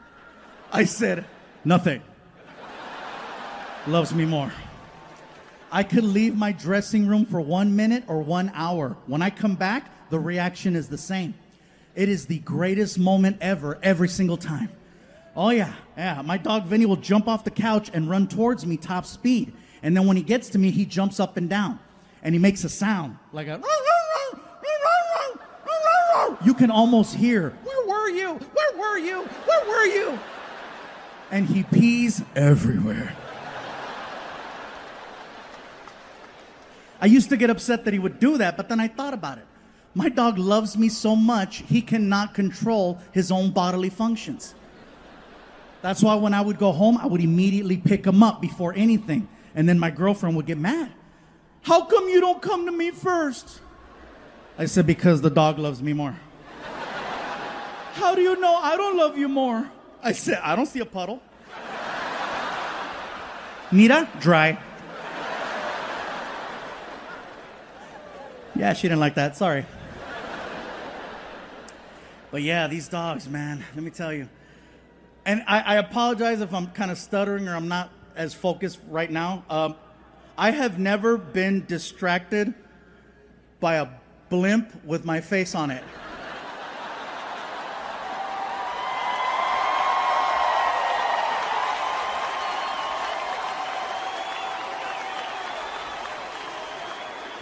I said, nothing loves me more. I could leave my dressing room for 1 minute or 1 hour. When I come back, the reaction is the same. It is the greatest moment ever, every single time. Oh yeah. My dog Vinny will jump off the couch and run towards me top speed. And then when he gets to me, he jumps up and down. And he makes a sound like a... You can almost hear, where were you? Where were you? Where were you? And he pees everywhere. I used to get upset that he would do that, but then I thought about it. My dog loves me so much, he cannot control his own bodily functions. That's why when I would go home, I would immediately pick him up before anything. And then my girlfriend would get mad. How come you don't come to me first? I said, because the dog loves me more. how do you know I don't love you more? I said, I don't see a puddle. Mira, dry. Yeah, she didn't like that, sorry. But yeah, these dogs, man, let me tell you. And I apologize if I'm kind of stuttering or I'm not as focused right now. I have never been distracted by a blimp with my face on it.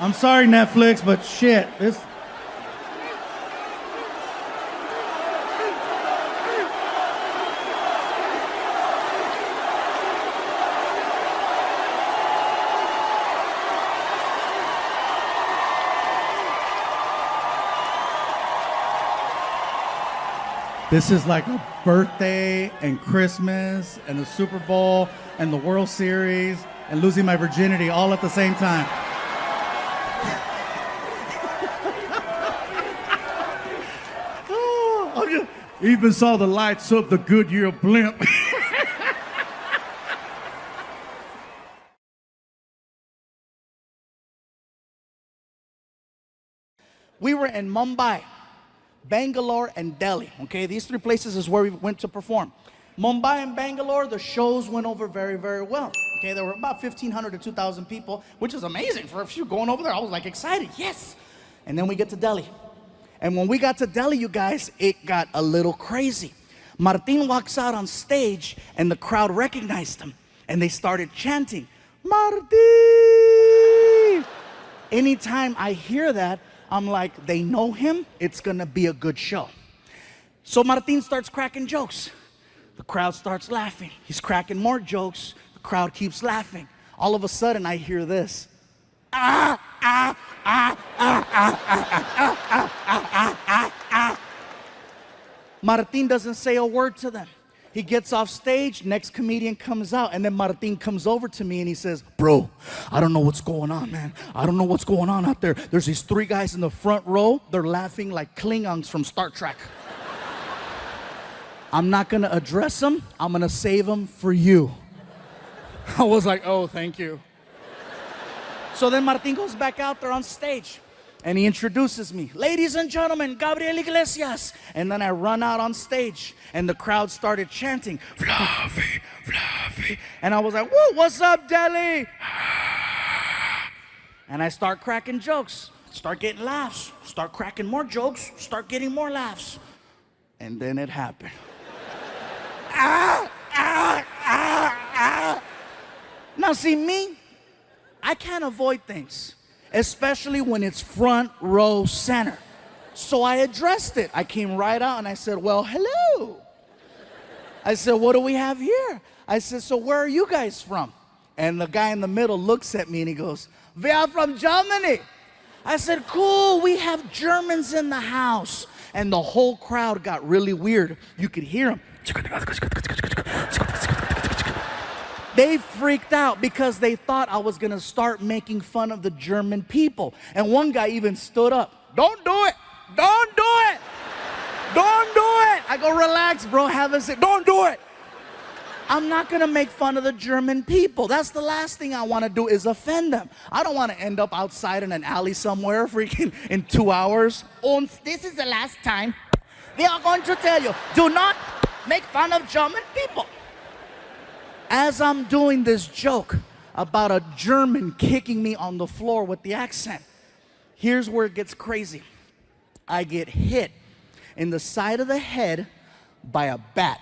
I'm sorry, Netflix, but shit, this... This is like a birthday and Christmas and the Super Bowl and the World Series and losing my virginity all at the same time. Oh, even saw the lights of the Goodyear blimp. We were in Mumbai, Bangalore, and Delhi. Okay, these three places is where we went to perform. Mumbai and Bangalore, the shows went over very, very well. Okay, there were about 1,500 to 2,000 people, which is amazing for a few going over there. I was like excited, yes. And then we get to Delhi. And when we got to Delhi, you guys, it got a little crazy. Martin walks out on stage and the crowd recognized him. And they started chanting, Martin! Anytime I hear that, I'm like, they know him, it's gonna be a good show. So Martin starts cracking jokes. The crowd starts laughing. He's cracking more jokes. The crowd keeps laughing. All of a sudden, I hear this. Martin doesn't say a word to them. He gets off stage, next comedian comes out, and then Martin comes over to me and he says, bro, I don't know what's going on, man. I don't know what's going on out there. There's these three guys in the front row. They're laughing like Klingons from Star Trek. I'm not gonna address them. I'm gonna save them for you. I was like, oh, thank you. So then Martin goes back out there on stage. And he introduces me. Ladies and gentlemen, Gabriel Iglesias. And then I run out on stage. And the crowd started chanting, Fluffy, Fluffy. And I was like, whoa, what's up, Delhi? And I start cracking jokes. Start getting laughs. Start cracking more jokes. Start getting more laughs. And then it happened. Now see me, I can't avoid things. Especially when it's front row center. So I addressed it. I came right out and I said, well, hello. I said, what do we have here? I said, so where are you guys from? And the guy in the middle looks at me and he goes, we are from Germany. I said, cool, we have Germans in the house. And the whole crowd got really weird. You could hear them. They freaked out because they thought I was gonna start making fun of the German people. And one guy even stood up. Don't do it! Don't do it! Don't do it! I go, relax, bro, have a seat. Don't do it! I'm not gonna make fun of the German people. That's the last thing I wanna do is offend them. I don't wanna end up outside in an alley somewhere freaking in 2 hours. And this is the last time we are going to tell you, do not make fun of German people. As I'm doing this joke about a German kicking me on the floor with the accent, here's where it gets crazy. I get hit in the side of the head by a bat.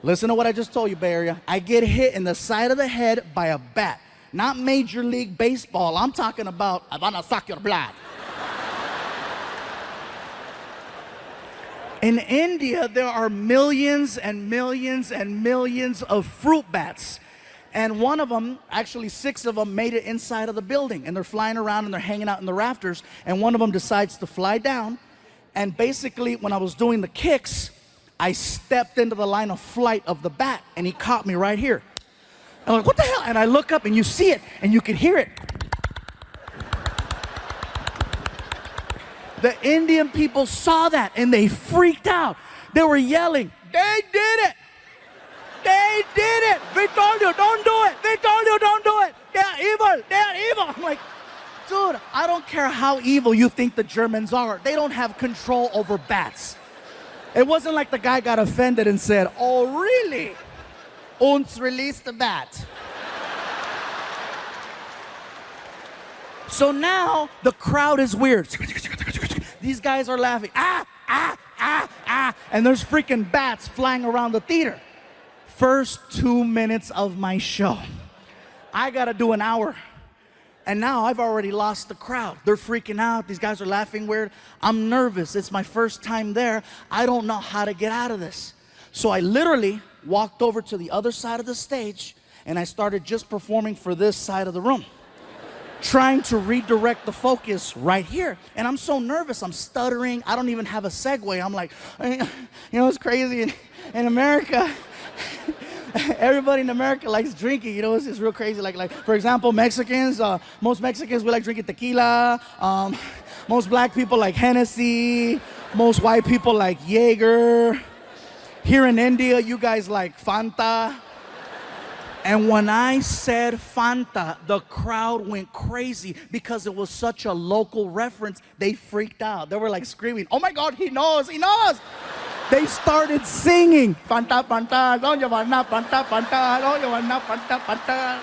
Listen to what I just told you, Bay Area. I get hit in the side of the head by a bat. Not Major League Baseball. I'm talking about, I wanna suck your blood. In India, there are millions and millions and millions of fruit bats. And one of them, actually 6 of them, made it inside of the building. And they're flying around and they're hanging out in the rafters. And one of them decides to fly down. And basically, when I was doing the kicks, I stepped into the line of flight of the bat. And he caught me right here. I'm like, what the hell? And I look up and you see it and you can hear it. The Indian people saw that and they freaked out. They were yelling, "They did it! They did it! We told you, don't do it! We told you, don't do it! They're evil! They're evil!" I'm like, dude, I don't care how evil you think the Germans are. They don't have control over bats. It wasn't like the guy got offended and said, "Oh, really? Uns release the bat." So now the crowd is weird. These guys are laughing. And there's freaking bats flying around the theater. First 2 minutes of my show. I gotta do an hour. And now I've already lost the crowd. They're freaking out. These guys are laughing weird. I'm nervous. It's my first time there. I don't know how to get out of this. So I literally walked over to the other side of the stage and I started just performing for this side of the room, trying to redirect the focus right here. And I'm so nervous, I'm stuttering. I don't even have a segue. I'm like, it's crazy in America. Everybody in America likes drinking, it's real crazy. Like for example, Mexicans, most Mexicans, we like drinking tequila. Most black people like Hennessy. Most white people like Jaeger. Here in India, you guys like Fanta. And when I said Fanta, the crowd went crazy because it was such a local reference. They freaked out. They were like screaming, "Oh my God, he knows, he knows." They started singing, "Fanta, Fanta, don't you want Fanta, Fanta, don't you want Fanta, Fanta."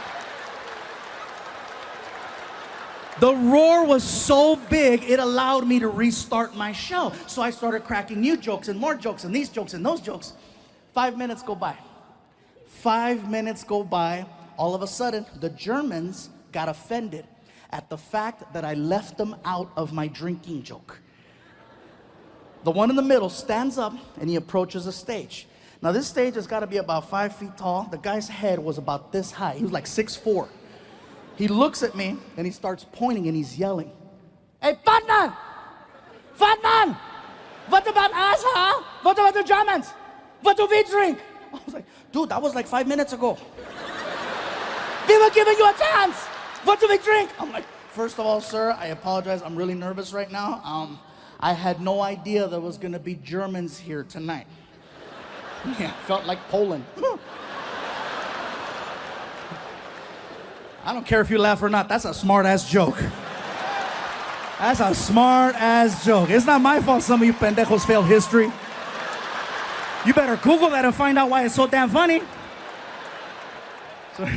The roar was so big, it allowed me to restart my show. So I started cracking new jokes and more jokes and these jokes and those jokes. 5 minutes go by. 5 minutes go by. All of a sudden, the Germans got offended at the fact that I left them out of my drinking joke. The one in the middle stands up and he approaches the stage. Now this stage has got to be about 5 feet tall. The guy's head was about this high. He was like 6'4". He looks at me and he starts pointing and he's yelling, "Hey, fat man! Fat man! What about us, huh? What about the Germans? What do we drink?" I was like, "Dude, that was like 5 minutes ago. We were giving you a chance. What do we drink?" I'm like, "First of all, sir, I apologize. I'm really nervous right now. I had no idea there was gonna be Germans here tonight." Yeah, felt like Poland. I don't care if you laugh or not. That's a smart-ass joke. That's a smart-ass joke. It's not my fault some of you pendejos failed history. You better Google that and find out why it's so damn funny. So,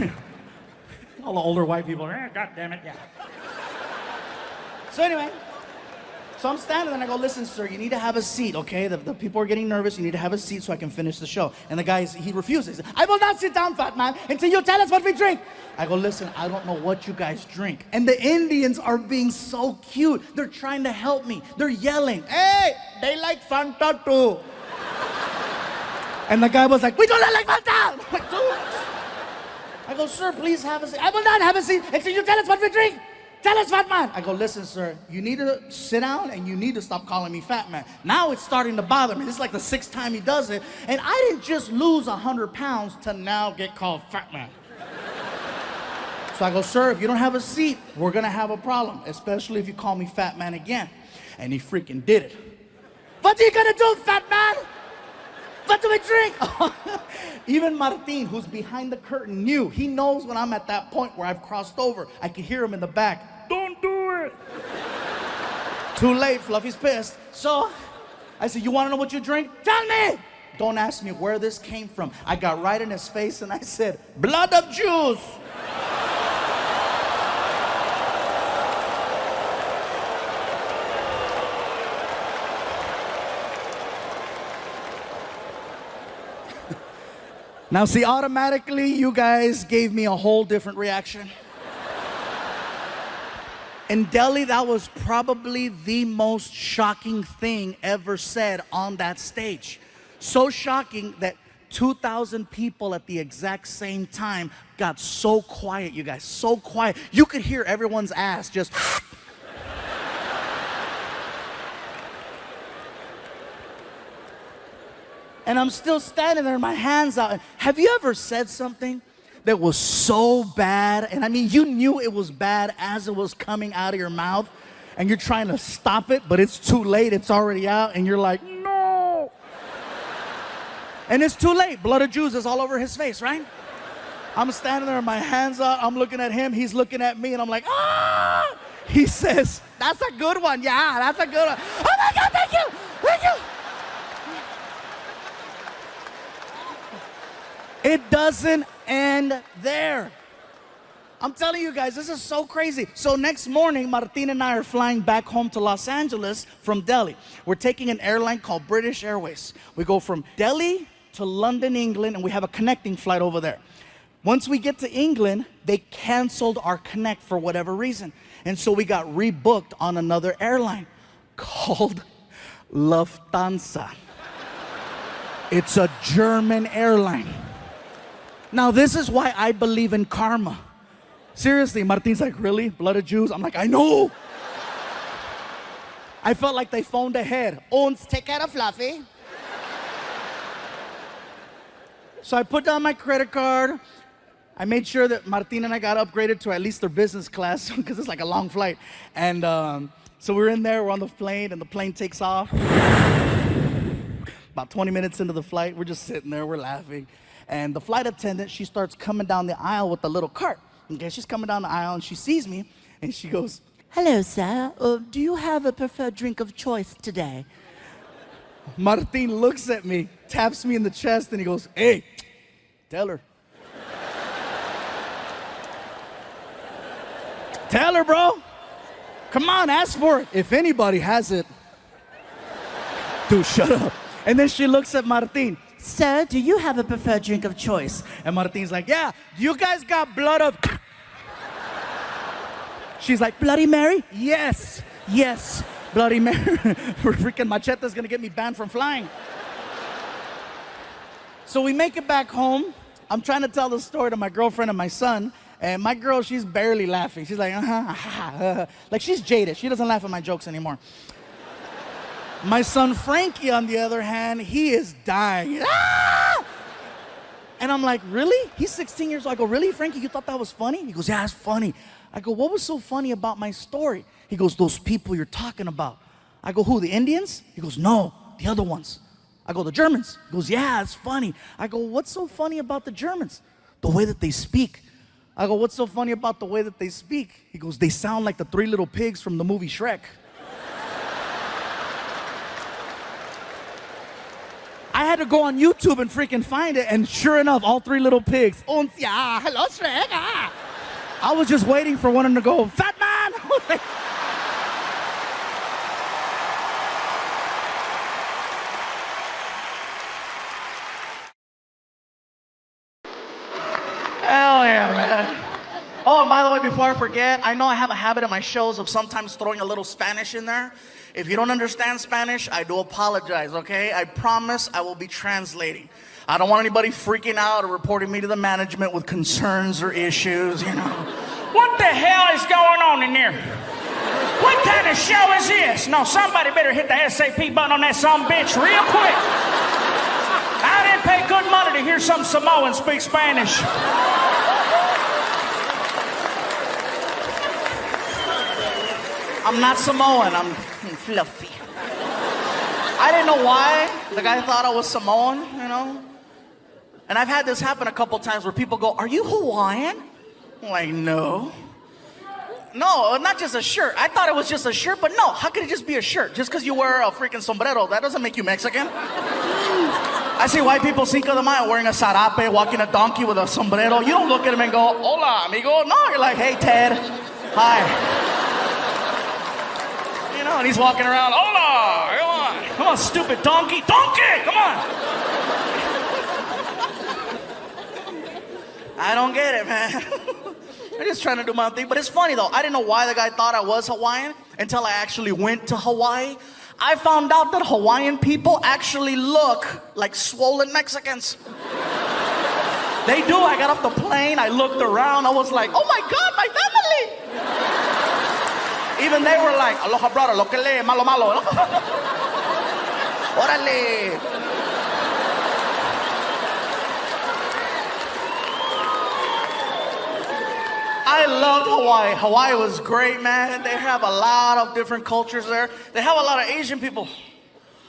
all the older white people are, "God damn it, yeah." So anyway, so I'm standing there and I go, "Listen, sir, you need to have a seat, okay? The people are getting nervous. You need to have a seat so I can finish the show." And the guy, he refuses. "I will not sit down, fat man, until you tell us what we drink." I go, "Listen, I don't know what you guys drink." And the Indians are being so cute. They're trying to help me. They're yelling, "Hey, they like Fanta too." And the guy was like, "We don't like Fanta." I'm like, "Dude." I go, "Sir, please have a seat." "I will not have a seat until you tell us what we drink. Tell us, fat man." I go, "Listen, sir, you need to sit down and you need to stop calling me fat man." Now it's starting to bother me. This is like the 6th time he does it. And I didn't just lose 100 pounds to now get called fat man. So I go, "Sir, if you don't have a seat, we're gonna have a problem, especially if you call me fat man again." And he freaking did it. "What are you gonna do, fat man? What do we drink?" Even Martin, who's behind the curtain, knew. He knows when I'm at that point where I've crossed over. I can hear him in the back. "Don't do it." Too late, Fluffy's pissed. So I said, "You wanna know what you drink? Tell me." Don't ask me where this came from. I got right in his face and I said, "Blood of Jews." Now see, automatically you guys gave me a whole different reaction. In Delhi, that was probably the most shocking thing ever said on that stage. So shocking that 2,000 people at the exact same time got so quiet, you guys, so quiet. You could hear everyone's ass just... And I'm still standing there, my hands out. Have you ever said something that was so bad? And I mean, you knew it was bad as it was coming out of your mouth. and you're trying to stop it, but it's too late. It's already out, and you're like, no. And it's too late. Blood of Jews is all over his face, right? I'm standing there, my hands up. I'm looking at him. He's looking at me, and I'm like, ah! He says, that's a good one. Yeah, that's a good one. Oh, my God, thank you. Thank you. It doesn't end there. I'm telling you guys, this is so crazy. So next morning, Martin and I are flying back home to Los Angeles from Delhi. We're taking an airline called British Airways. We go from Delhi to London, England, and we have a connecting flight over there. Once we get to England, they canceled our connect for whatever reason. And so we got rebooked on another airline called Lufthansa. It's a German airline. Now, this is why I believe in karma. Seriously, Martin's like, really? Blood of Jews? I'm like, I know. I felt like they phoned ahead. Ons, take care of Fluffy. So I put down my credit card. I made sure that Martin and I got upgraded to at least their business class because it's like a long flight. And so we're in there, we're on the plane, and the plane takes off. About 20 minutes into the flight, we're just sitting there, we're laughing. And the flight attendant, she starts coming down the aisle with the little cart. Okay, she's coming down the aisle and she sees me and she goes, Hello, sir. Do you have a preferred drink of choice today? Martin looks at me, taps me in the chest, and he goes, hey, tell her. Tell her, bro. Come on, ask for it. If anybody has it. Dude, shut up. And then she looks at Martin. Sir, do you have a preferred drink of choice? And Martin's like, yeah, you guys got blood of... She's like, Bloody Mary? Yes, yes, Bloody Mary. Freaking Machete's gonna get me banned from flying. So we make it back home. I'm trying to tell the story to my girlfriend and my son. And my girl, she's barely laughing. She's like, like she's jaded. She doesn't laugh at my jokes anymore. My son Frankie, on the other hand, he is dying. Ah! And I'm like, really? He's 16 years old. I go, really, Frankie, you thought that was funny? He goes, yeah, it's funny. I go, what was so funny about my story? He goes, those people you're talking about. I go, who, the Indians? He goes, no, the other ones. I go, the Germans. He goes, yeah, it's funny. I go, what's so funny about the Germans? The way that they speak. I go, what's so funny about the way that they speak? He goes, they sound like the three little pigs from the movie Shrek. I had to go on YouTube and freaking find it, and sure enough, all three little pigs. Ons, ja, hello, Shrek. Ah. I was just waiting for one of them to go, fat man! Hell yeah, man. Oh, and by the way, before I forget, I know I have a habit in my shows of sometimes throwing a little Spanish in there. If you don't understand Spanish, I do apologize, okay? I promise I will be translating. I don't want anybody freaking out or reporting me to the management with concerns or issues, you know. What the hell is going on in there? What kind of show is this? No, somebody better hit the SAP button on that sumbitch real quick. I didn't pay good money to hear some Samoan speak Spanish. I'm not Samoan, I'm fluffy. I didn't know why the guy thought I was Samoan, you know? And I've had this happen a couple times where people go, are you Hawaiian? I'm like, no. No, not just a shirt. I thought it was just a shirt, but no, how could it just be a shirt? Just because you wear a freaking sombrero, that doesn't make you Mexican. I see white people Cinco de Mayo wearing a sarape, walking a donkey with a sombrero. You don't look at him and go, hola, amigo. No, you're like, hey, Ted. Hi. You know, and he's walking around, hola, come on. Come on, stupid donkey. Donkey, come on. I don't get it, man. I'm just trying to do my thing. But it's funny, though. I didn't know why the guy thought I was Hawaiian until I actually went to Hawaii. I found out that Hawaiian people actually look like swollen Mexicans. They do. I got off the plane. I looked around. I was like, oh, my God, my family. Even they were like, aloha, brother, lo que le, malo, malo. Órale. I loved Hawaii. Hawaii was great, man. They have a lot of different cultures there. They have a lot of Asian people.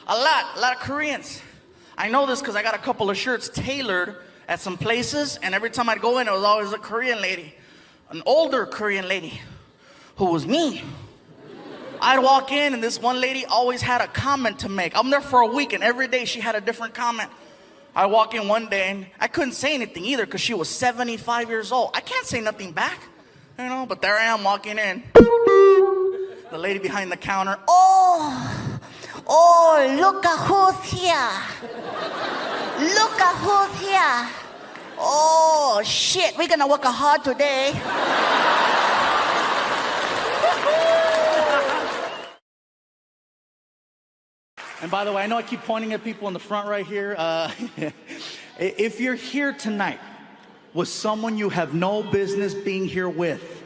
A lot of Koreans. I know this because I got a couple of shirts tailored at some places, and every time I'd go in, it was always a Korean lady, an older Korean lady who was mean. I'd walk in, and this one lady always had a comment to make. I'm there for a week, and every day she had a different comment. I walk in one day, and I couldn't say anything either because she was 75 years old. I can't say nothing back, you know, but there I am walking in. The lady behind the counter, Oh, look at who's here. Look at who's here. Oh, shit, we're gonna work hard today. And by the way, I know I keep pointing at people in the front right here. If you're here tonight with someone you have no business being here with,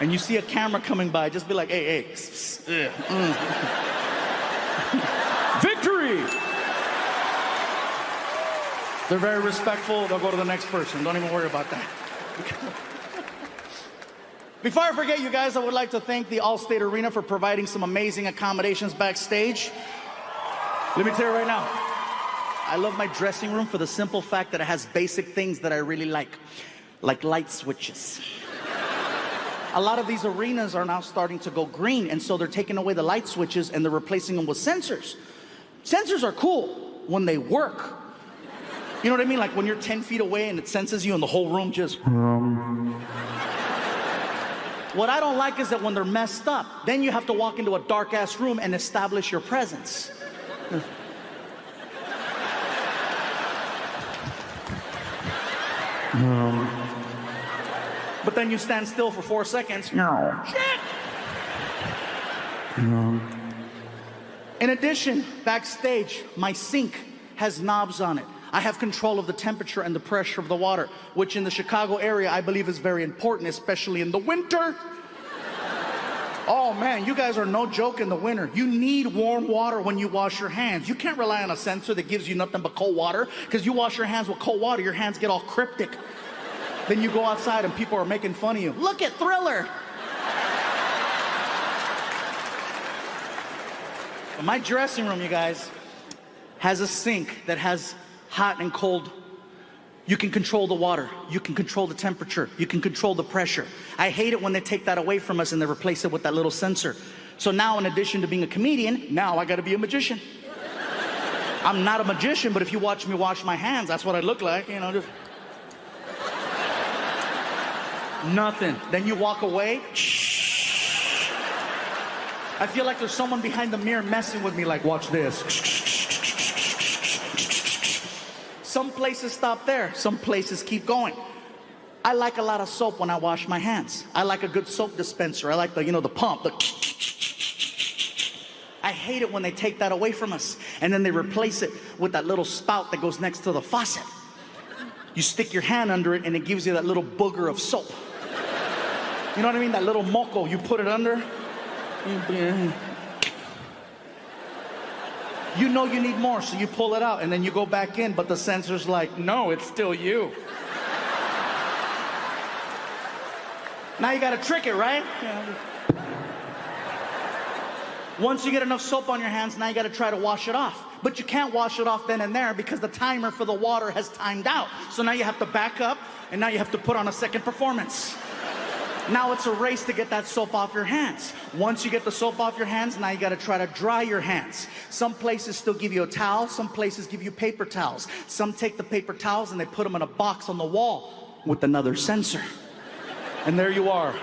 and you see a camera coming by, just be like, hey, Victory! They're very respectful. They'll go to the next person. Don't even worry about that. Before I forget, you guys, I would like to thank the Allstate Arena for providing some amazing accommodations backstage. Let me tell you right now, I love my dressing room for the simple fact that it has basic things that I really like light switches. A lot of these arenas are now starting to go green, and so they're taking away the light switches and they're replacing them with sensors. Sensors are cool when they work. You know what I mean? Like when you're 10 feet away and it senses you and the whole room just... What I don't like is that when they're messed up, then you have to walk into a dark-ass room and establish your presence. But then you stand still for 4 seconds. No. Shit! In addition, backstage, my sink has knobs on it. I have control of the temperature and the pressure of the water, which in the Chicago area I believe is very important, especially in the winter. Oh man, you guys are no joke in the winter. You need warm water when you wash your hands. You can't rely on a sensor that gives you nothing but cold water, because you wash your hands with cold water, your hands get all cryptic. Then you go outside and people are making fun of you. Look at Thriller. But my dressing room, you guys, has a sink that has hot and cold. You can control the water. You can control the temperature. You can control the pressure. I hate it when they take that away from us and they replace it with that little sensor. So now, in addition to being a comedian, now I gotta be a magician. I'm not a magician, but if you watch me wash my hands, that's what I look like, you know, just... Nothing. Then you walk away. Shh. I feel like there's someone behind the mirror messing with me, like, watch this. Some places stop there. Some places keep going. I like a lot of soap when I wash my hands. I like a good soap dispenser. I like the, you know, the pump. I hate it when they take that away from us and then they replace it with that little spout that goes next to the faucet. You stick your hand under it and it gives you that little booger of soap. You know what I mean? That little moco, you put it under. You know you need more, so you pull it out and then you go back in, but the sensor's like, no, it's still you. Now you gotta trick it, right? Once you get enough soap on your hands, now you gotta try to wash it off. But you can't wash it off then and there because the timer for the water has timed out. So now you have to back up and now you have to put on a second performance. Now it's a race to get that soap off your hands. Once you get the soap off your hands, now you gotta try to dry your hands. Some places still give you a towel, some places give you paper towels. Some take the paper towels and they put them in a box on the wall with another sensor. And there you are.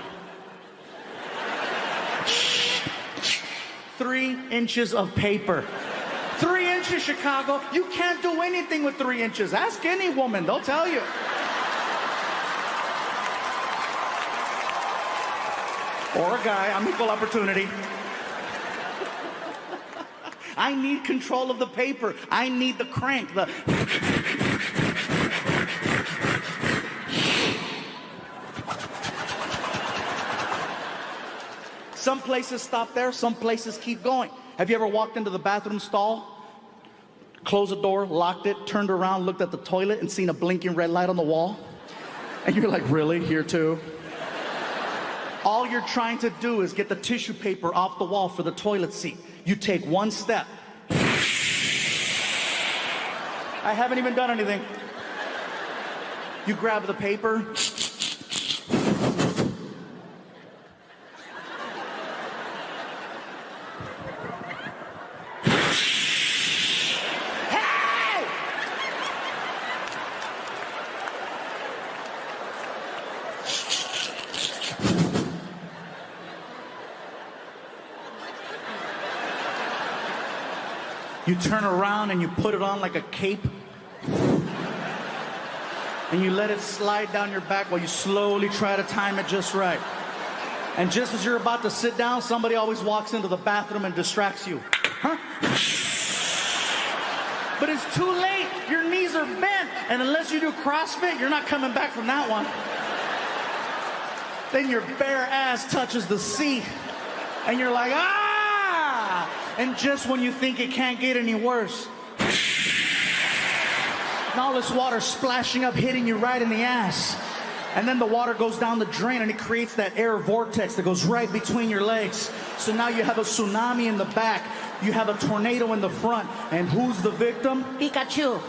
3 inches of paper. 3 inches, Chicago. You can't do anything with 3 inches. Ask any woman, they'll tell you. Or a guy, I'm equal opportunity. I need control of the paper. I need the crank, the... Some places stop there, some places keep going. Have you ever walked into the bathroom stall, closed the door, locked it, turned around, looked at the toilet, and seen a blinking red light on the wall? And you're like, really? Here too? All you're trying to do is get the tissue paper off the wall for the toilet seat. You take one step. I haven't even done anything. You grab the paper. You turn around and you put it on like a cape. And you let it slide down your back while you slowly try to time it just right. And just as you're about to sit down, somebody always walks into the bathroom and distracts you. Huh? But it's too late. Your knees are bent. And unless you do CrossFit, you're not coming back from that one. Then your bare ass touches the seat. And you're like, ah! And just when you think it can't get any worse, and all this water splashing up, hitting you right in the ass. And then the water goes down the drain and it creates that air vortex that goes right between your legs. So now you have a tsunami in the back. You have a tornado in the front. And who's the victim? Pikachu.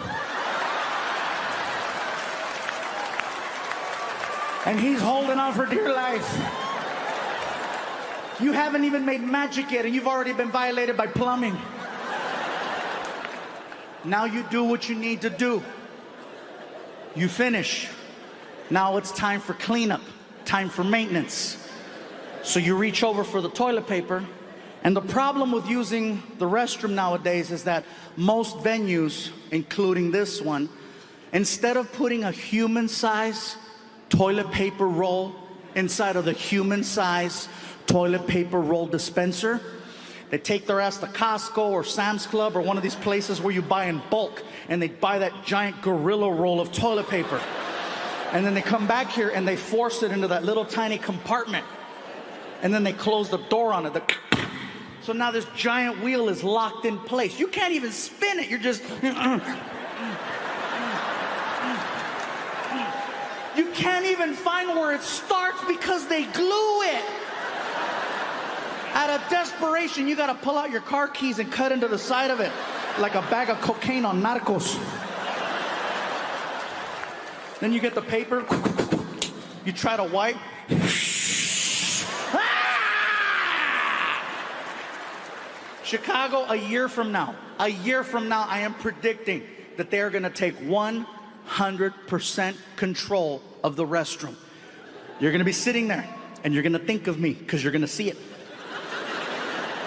And he's holding on for dear life. You haven't even made magic yet and you've already been violated by plumbing. Now you do what you need to do. You finish. Now it's time for cleanup, time for maintenance. So you reach over for the toilet paper, and the problem with using the restroom nowadays is that most venues, including this one, instead of putting a human-size toilet paper roll inside of the human-size toilet paper roll dispenser, they take their ass to Costco or Sam's Club or one of these places where you buy in bulk, and they buy that giant gorilla roll of toilet paper. And then they come back here and they force it into that little tiny compartment. And then they close the door on it. So now this giant wheel is locked in place. You can't even spin it. You're just... You can't even find where it starts because they glue it. Out of desperation, you gotta pull out your car keys and cut into the side of it like a bag of cocaine on Narcos. Then you get the paper, you try to wipe. Chicago, a year from now, I am predicting that they are gonna take 100% control of the restroom. You're gonna be sitting there and you're gonna think of me because you're gonna see it.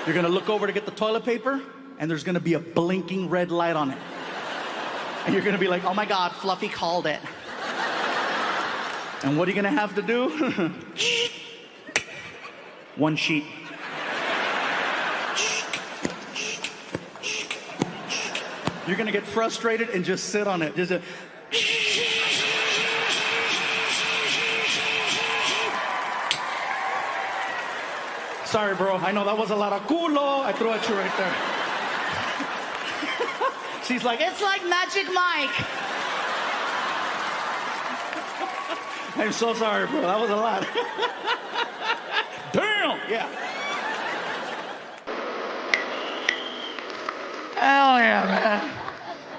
You're gonna look over to get the toilet paper and there's gonna be a blinking red light on it. And you're gonna be like, oh my God, Fluffy called it. And what are you gonna have to do? One sheet. You're gonna get frustrated and just sit on it. Just Sorry, bro. I know that was a lot of culo. I threw at you right there. She's like, it's like Magic Mike. I'm so sorry, bro. That was a lot. Damn. Yeah. Hell yeah, man.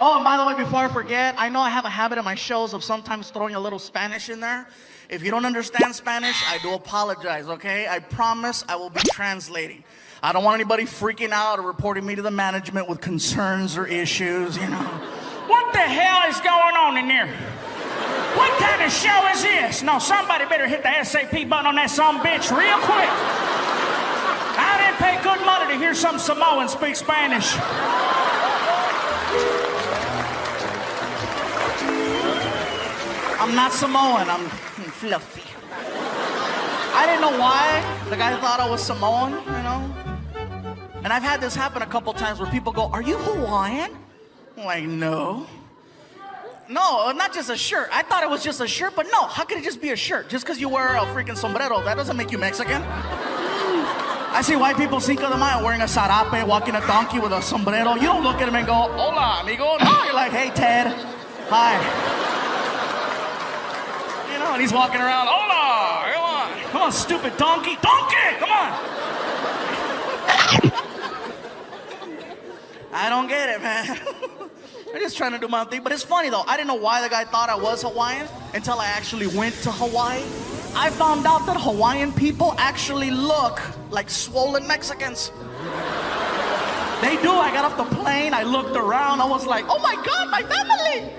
Oh, and by the way, before I forget, I know I have a habit in my shows of sometimes throwing a little Spanish in there. If you don't understand Spanish, I do apologize, okay? I promise I will be translating. I don't want anybody freaking out or reporting me to the management with concerns or issues, you know. What the hell is going on in there? What kind of show is this? No, somebody better hit the SAP button on that sumbitch real quick. I didn't pay good money to hear some Samoan speak Spanish. I'm not Samoan, I'm fluffy. I didn't know why the guy thought I was Samoan, you know? And I've had this happen a couple times where people go, are you Hawaiian? I'm like, no. No, not just a shirt. I thought it was just a shirt, but no, how could it just be a shirt? Just because you wear a freaking sombrero, that doesn't make you Mexican. I see white people Cinco de Mayo wearing a sarape, walking a donkey with a sombrero. You don't look at them and go, hola, amigo. No, you're like, hey, Ted. Hi. You know? know, and he's walking around, hola, come on. Come on, stupid donkey. Donkey, come on. I don't get it, man. I'm just trying to do my thing. But it's funny, though. I didn't know why the guy thought I was Hawaiian until I actually went to Hawaii. I found out that Hawaiian people actually look like swollen Mexicans. They do. I got off the plane. I looked around. I was like, oh, my God, my family.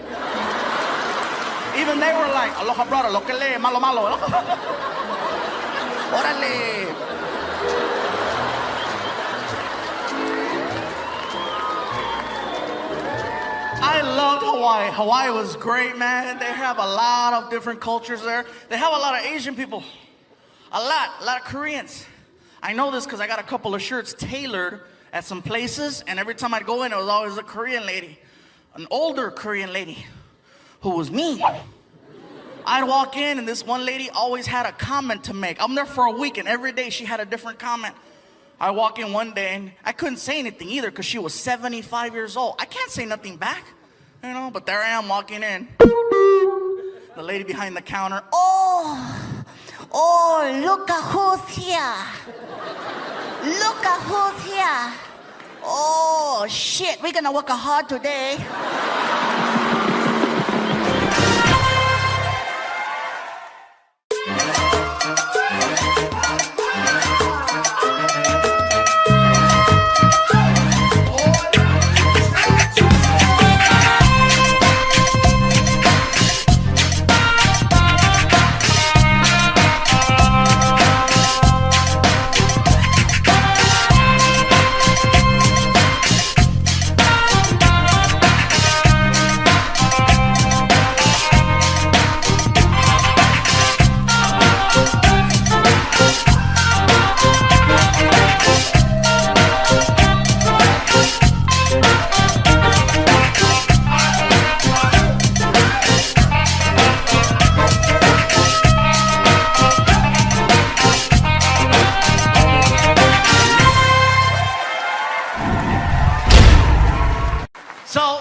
Even they were like, aloha, brother, lo que le, malo, malo. Órale. I loved Hawaii. Hawaii was great, man. They have a lot of different cultures there. They have a lot of Asian people. A lot of Koreans. I know this because I got a couple of shirts tailored at some places, and every time I'd go in, it was always a Korean lady. An older Korean lady who was mean. I'd walk in, and this one lady always had a comment to make. I'm there for a week, and every day she had a different comment. I walk in one day, and I couldn't say anything either because she was 75 years old. I can't say nothing back, you know, but there I am walking in. The lady behind the counter, Oh, look at who's here. Look at who's here. Oh, shit, we're gonna work hard today.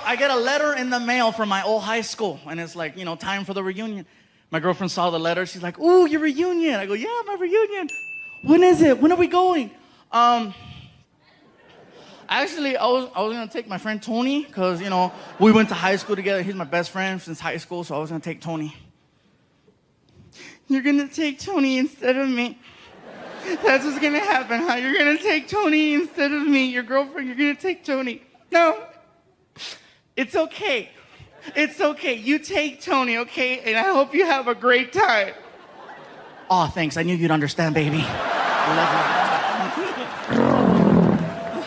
I get a letter in the mail from my old high school, and it's like, you know, time for the reunion. My girlfriend saw the letter. She's like, ooh, your reunion. I go, yeah, my reunion. When is it? When are we going? Actually, I was going to take my friend Tony because, you know, we went to high school together. He's my best friend since high school, so I was going to take Tony. You're going to take Tony instead of me. That's what's going to happen, huh? You're going to take Tony instead of me. Your girlfriend, you're going to take Tony. No. It's okay. It's okay. You take Tony, okay? And I hope you have a great time. Oh, thanks. I knew you'd understand, baby. I love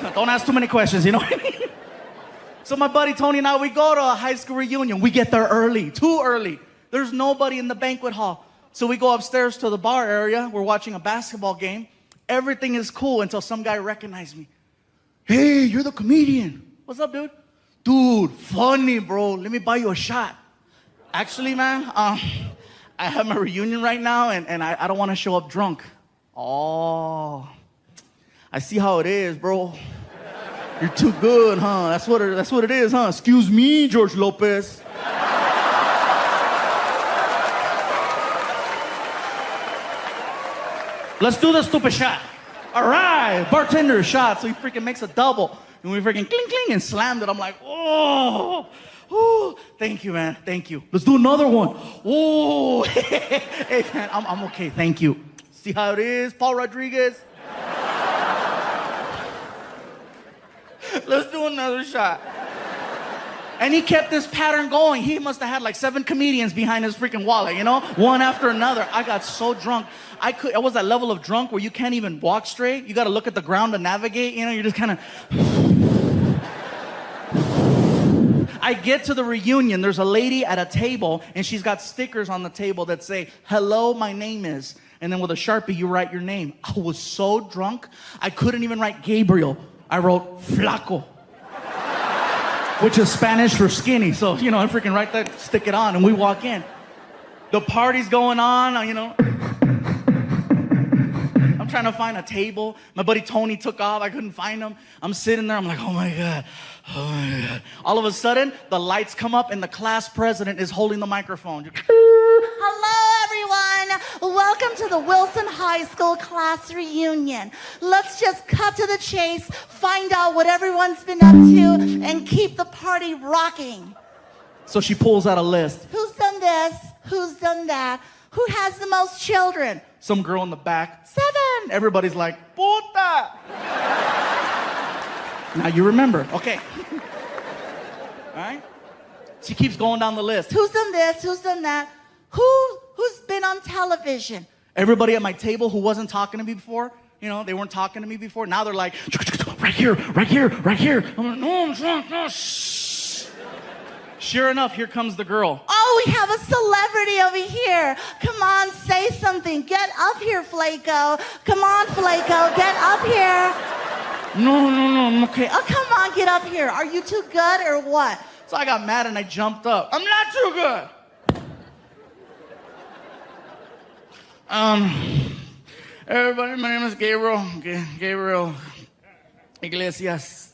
you. Don't ask too many questions, you know what I mean? So my buddy Tony and I, we go to a high school reunion. We get there early, too early. There's nobody in the banquet hall. So we go upstairs to the bar area. We're watching a basketball game. Everything is cool until some guy recognized me. Hey, you're the comedian. What's up, dude? Dude, funny, bro. Let me buy you a shot. Actually, man, I have my reunion right now, and I don't want to show up drunk. Oh, I see how it is, bro. You're too good, huh? That's what it is, huh? Excuse me, George Lopez. Let's do the stupid shot. All right, bartender shot. So he freaking makes a double. And we freaking cling, cling, and slammed it. I'm like, oh, thank you, man. Thank you. Let's do another one. Oh, hey, man, I'm okay. Thank you. See how it is, Paul Rodriguez? Let's do another shot. And he kept this pattern going. He must have had like 7 comedians behind his freaking wallet, you know? One after another. I got so drunk. I was that level of drunk where you can't even walk straight. You got to look at the ground to navigate, you know? You're just kind of... I get to the reunion. There's a lady at a table, and she's got stickers on the table that say, hello, my name is. And then with a Sharpie, you write your name. I was so drunk, I couldn't even write Gabriel. I wrote Flaco, which is Spanish for skinny. So, you know, I freaking write that, stick it on, and we walk in. The party's going on, you know. I'm trying to find a table. My buddy Tony took off. I couldn't find him. I'm sitting there. I'm like, oh my God. Oh my God. All of a sudden, the lights come up and the class president is holding the microphone. Hello, everyone. Welcome to the Wilson High School class reunion. Let's just cut to the chase, find out what everyone's been up to, and keep the party rocking. So she pulls out a list. Who's done this? Who's done that? Who has the most children? Some girl in the back. 7. Everybody's like, puta. Now you remember. Okay. All right? She keeps going down the list. Who's done this? Who's done that? Who's been on television? Everybody at my table who wasn't talking to me before, you know, they weren't talking to me before. Now they're like, right here, right here, right here. I'm like, no, shh. Sure enough, here comes the girl. Oh, we have a celebrity over here. Come on, say something. Get up here, Flaco. Come on, Flaco, get up here. No, I'm okay. Oh, come on, get up here. Are you too good or what? So I got mad and I jumped up. I'm not too good. Everybody, my name is Gabriel Iglesias.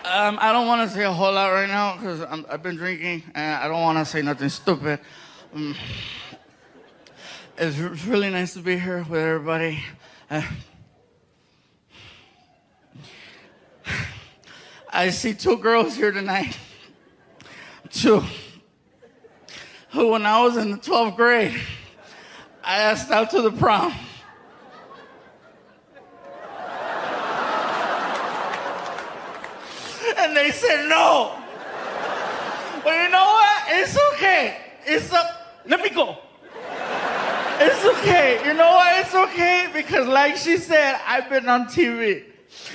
I don't want to say a whole lot right now because I've been drinking and I don't want to say nothing stupid. It's really nice to be here with everybody. I see 2 girls here tonight. 2. Who, when I was in the 12th grade, I asked out to the prom. And they said no. But you know what? It's okay. Let me go. It's okay. You know why it's okay? Because like she said, I've been on TV.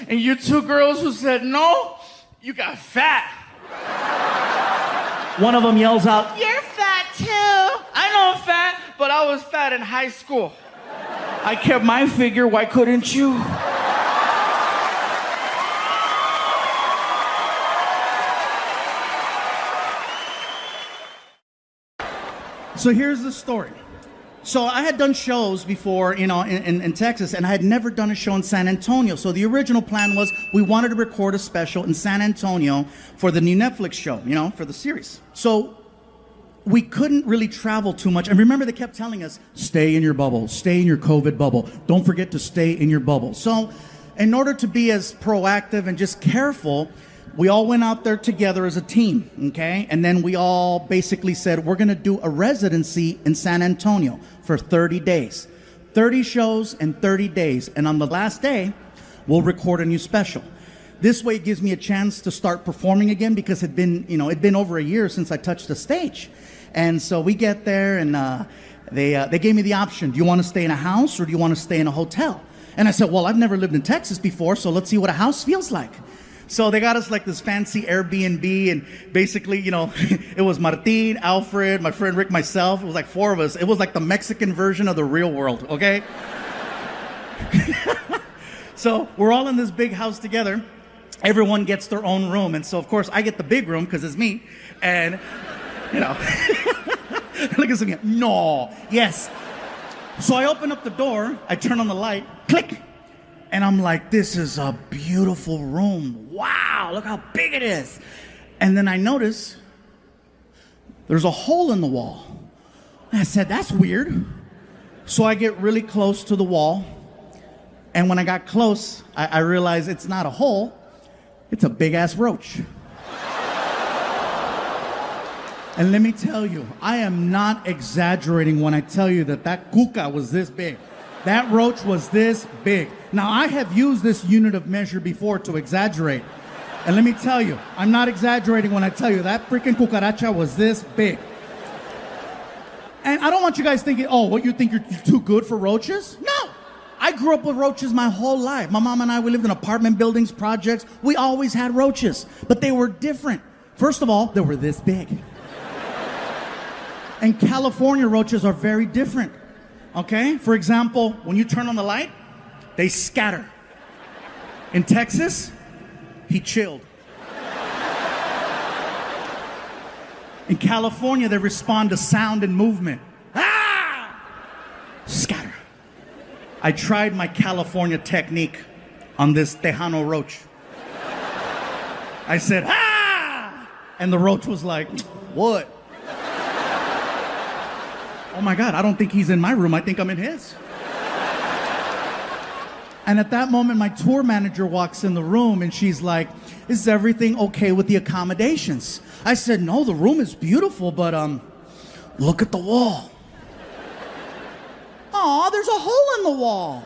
And you 2 girls who said no, you got fat. One of them yells out, You're fat too. I know I'm fat, but I was fat in high school. I kept my figure, why couldn't you? So here's the story. So I had done shows before, you know, in Texas, and I had never done a show in San Antonio. So the original plan was we wanted to record a special in San Antonio for the new Netflix show, you know, for the series. So we couldn't really travel too much. And remember, they kept telling us, stay in your bubble, stay in your COVID bubble. Don't forget to stay in your bubble. So in order to be as proactive and just careful, we all went out there together as a team, okay? And then we all basically said, we're gonna do a residency in San Antonio for 30 days. 30 shows in 30 days. And on the last day, we'll record a new special. This way it gives me a chance to start performing again because it'd been over a year since I touched the stage. And so we get there and they gave me the option. Do you wanna stay in a house or do you wanna stay in a hotel? And I said, well, I've never lived in Texas before, so let's see what a house feels like. So they got us like this fancy Airbnb, and basically, you know, it was Martin, Alfred, my friend Rick, myself. It was like 4 of us. It was like the Mexican version of the real world, okay? So we're all in this big house together. Everyone gets their own room. And so, of course, I get the big room because it's me. And, you know, look at something. No, yes. So I open up the door. I turn on the light. Click. And I'm like, this is a beautiful room. Wow, look how big it is. And then I notice there's a hole in the wall. And I said, that's weird. So I get really close to the wall. And when I got close, I realized it's not a hole. It's a big-ass roach. And let me tell you, I am not exaggerating when I tell you that cuca was this big. That roach was this big. Now, I have used this unit of measure before to exaggerate. And let me tell you, I'm not exaggerating when I tell you that freaking cucaracha was this big. And I don't want you guys thinking, oh, what, you think you're too good for roaches? No. I grew up with roaches my whole life. My mom and I, we lived in apartment buildings, projects. We always had roaches, but they were different. First of all, they were this big. And California roaches are very different. Okay? For example, when you turn on the light, they scatter. In Texas, he chilled. In California, they respond to sound and movement. Ah! Scatter. I tried my California technique on this Tejano roach. I said, ah! And the roach was like, what? Oh my God, I don't think he's in my room. I think I'm in his. And at that moment, my tour manager walks in the room and she's like, is everything okay with the accommodations? I said, no, the room is beautiful, but look at the wall. Aw, there's a hole in the wall.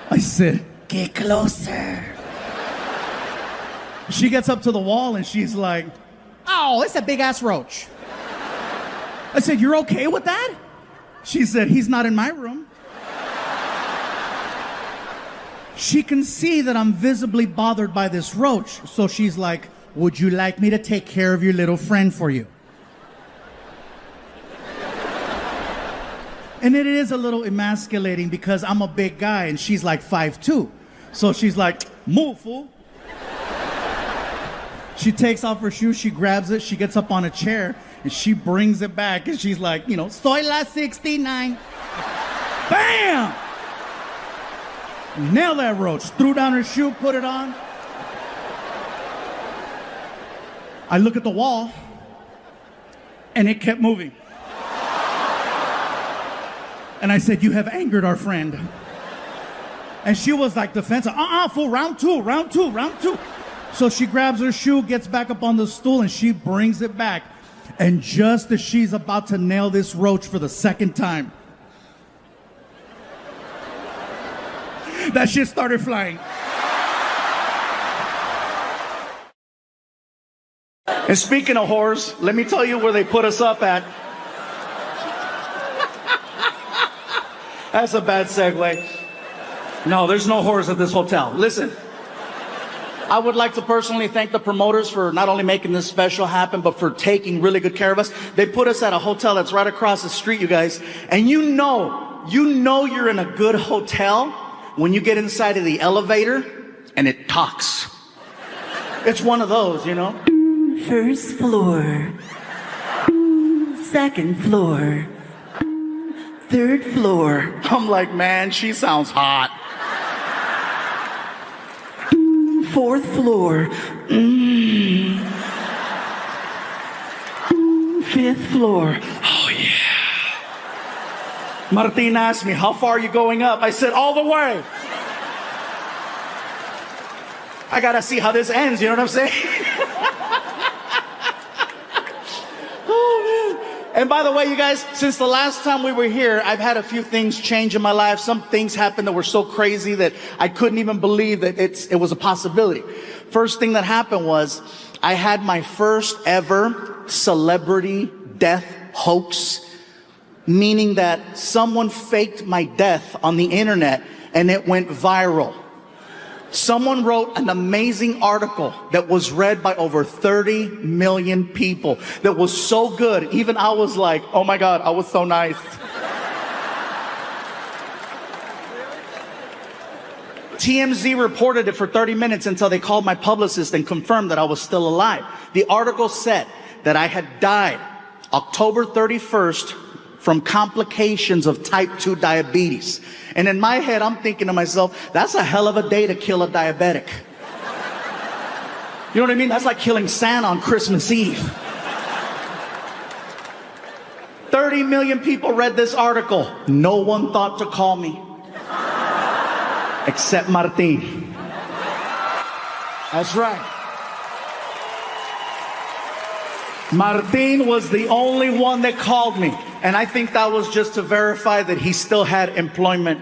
I said, get closer. She gets up to the wall and she's like, oh, it's a big ass roach. I said, you're okay with that? She said, he's not in my room. She can see that I'm visibly bothered by this roach. So she's like, would you like me to take care of your little friend for you? And it is a little emasculating because I'm a big guy and she's like 5'2". So she's like, move, fool. She takes off her shoes, she grabs it, she gets up on a chair, and she brings it back, and she's like, you know, soy la 69. Bam! Nailed that roach. Threw down her shoe, put it on. I look at the wall, and it kept moving. And I said, you have angered our friend. And she was like defensive. Fool, round two. So she grabs her shoe, gets back up on the stool, and she brings it back. And just as she's about to nail this roach for the second time, that shit started flying. And speaking of whores, let me tell you where they put us up at. That's a bad segue. No, there's no whores at this hotel. Listen, I would like to personally thank the promoters for not only making this special happen, but for taking really good care of us. They put us at a hotel that's right across the street, you guys. And you know you're in a good hotel when you get inside of the elevator and it talks. It's one of those, you know? First floor. Second floor. Third floor. I'm like, man, she sounds hot. Fourth floor. Fifth floor. Oh, yeah. Martin asked me, how far are you going up? I said, all the way. I gotta see how this ends, you know what I'm saying? Oh, man. And by the way, you guys, since the last time we were here, I've had a few things change in my life. Some things happened that were so crazy that I couldn't even believe that it was a possibility. First thing that happened was I had my first ever celebrity death hoax, meaning that someone faked my death on the internet and it went viral. Someone wrote an amazing article that was read by over 30 million people that was so good. Even I was like, oh my God, I was so nice. TMZ reported it for 30 minutes until they called my publicist and confirmed that I was still alive. The article said that I had died October 31st from complications of type 2 diabetes. And in my head, I'm thinking to myself, that's a hell of a day to kill a diabetic. You know what I mean? That's like killing Santa on Christmas Eve. 30 million people read this article. No one thought to call me. Except Martin. That's right. Martin was the only one that called me. And I think that was just to verify that he still had employment.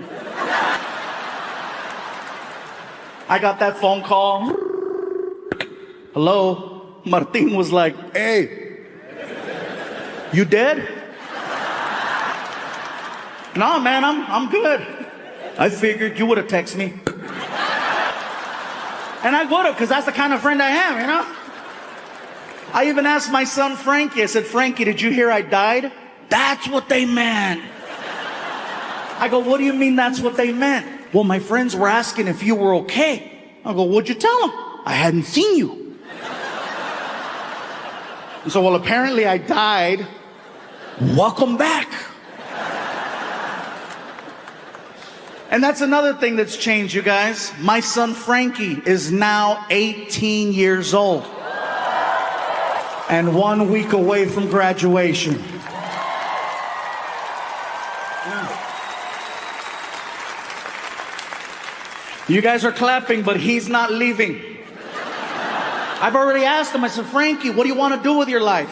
I got that phone call. Hello? Martin was like, hey, you dead? No, man, I'm good. I figured you would have texted me. And I would have, because that's the kind of friend I am, you know? I even asked my son Frankie, I said, Frankie, did you hear I died? That's what they meant. I go, what do you mean that's what they meant? Well, my friends were asking if you were okay. I go, what'd you tell them? I hadn't seen you. And so, well, apparently I died. Welcome back. And that's another thing that's changed, you guys. My son Frankie is now 18 years old. and 1 week away from graduation. You guys are clapping, but he's not leaving. I've already asked him, I said, Frankie, what do you want to do with your life?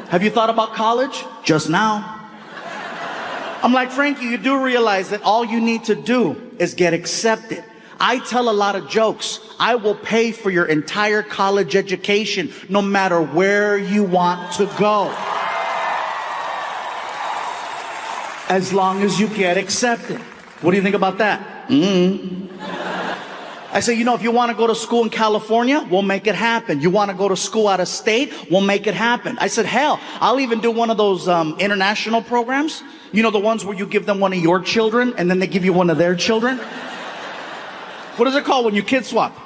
Have you thought about college? Just now. I'm like, Frankie, you do realize that all you need to do is get accepted. I tell a lot of jokes. I will pay for your entire college education, no matter where you want to go. As long as you get accepted. What do you think about that? I say, you know, if you want to go to school in California, we'll make it happen. You want to go to school out of state, we'll make it happen. I said, hell, I'll even do one of those international programs. You know, the ones where you give them one of your children and then they give you one of their children. What is it called when you kid swap?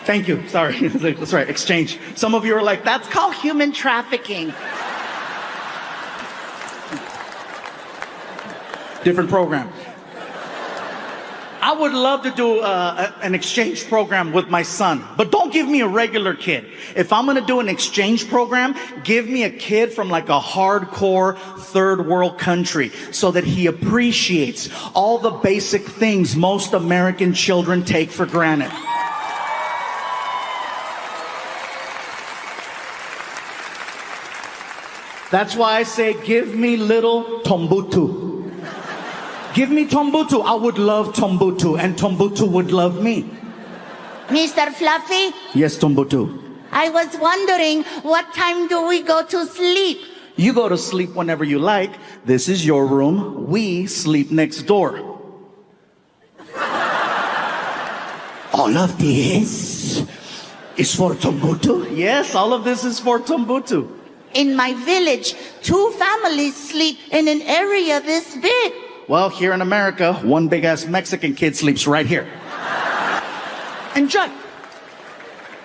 Thank you. Sorry. That's right. Exchange. Some of you are like, that's called human trafficking. Different program. I would love to do an exchange program with my son, but don't give me a regular kid. If I'm gonna do an exchange program, give me a kid from like a hardcore third world country so that he appreciates all the basic things most American children take for granted. That's why I say, give me little Tombutu. Give me Tombutu. I would love Tombutu, and Tombutu would love me. Mr. Fluffy, Yes, Tombutu. I was wondering, what time do we go to sleep? You go to sleep whenever you like. This is your room. We sleep next door. All of this is for Tombutu? Yes, all of this is for Tombutu. In my village, 2 families sleep in an area this big. Well, here in America, one big-ass Mexican kid sleeps right here. Enjoy.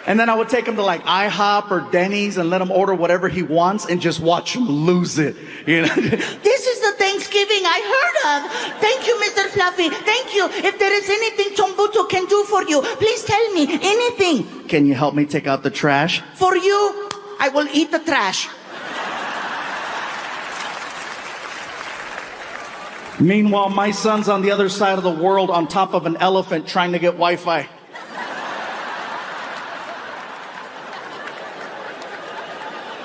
And then I would take him to like IHOP or Denny's and let him order whatever he wants and just watch him lose it. You know? This is the Thanksgiving I heard of. Thank you, Mr. Fluffy. Thank you. If there is anything Tombutu can do for you, please tell me. Anything. Can you help me take out the trash? For you, I will eat the trash. Meanwhile, my son's on the other side of the world on top of an elephant trying to get Wi-Fi.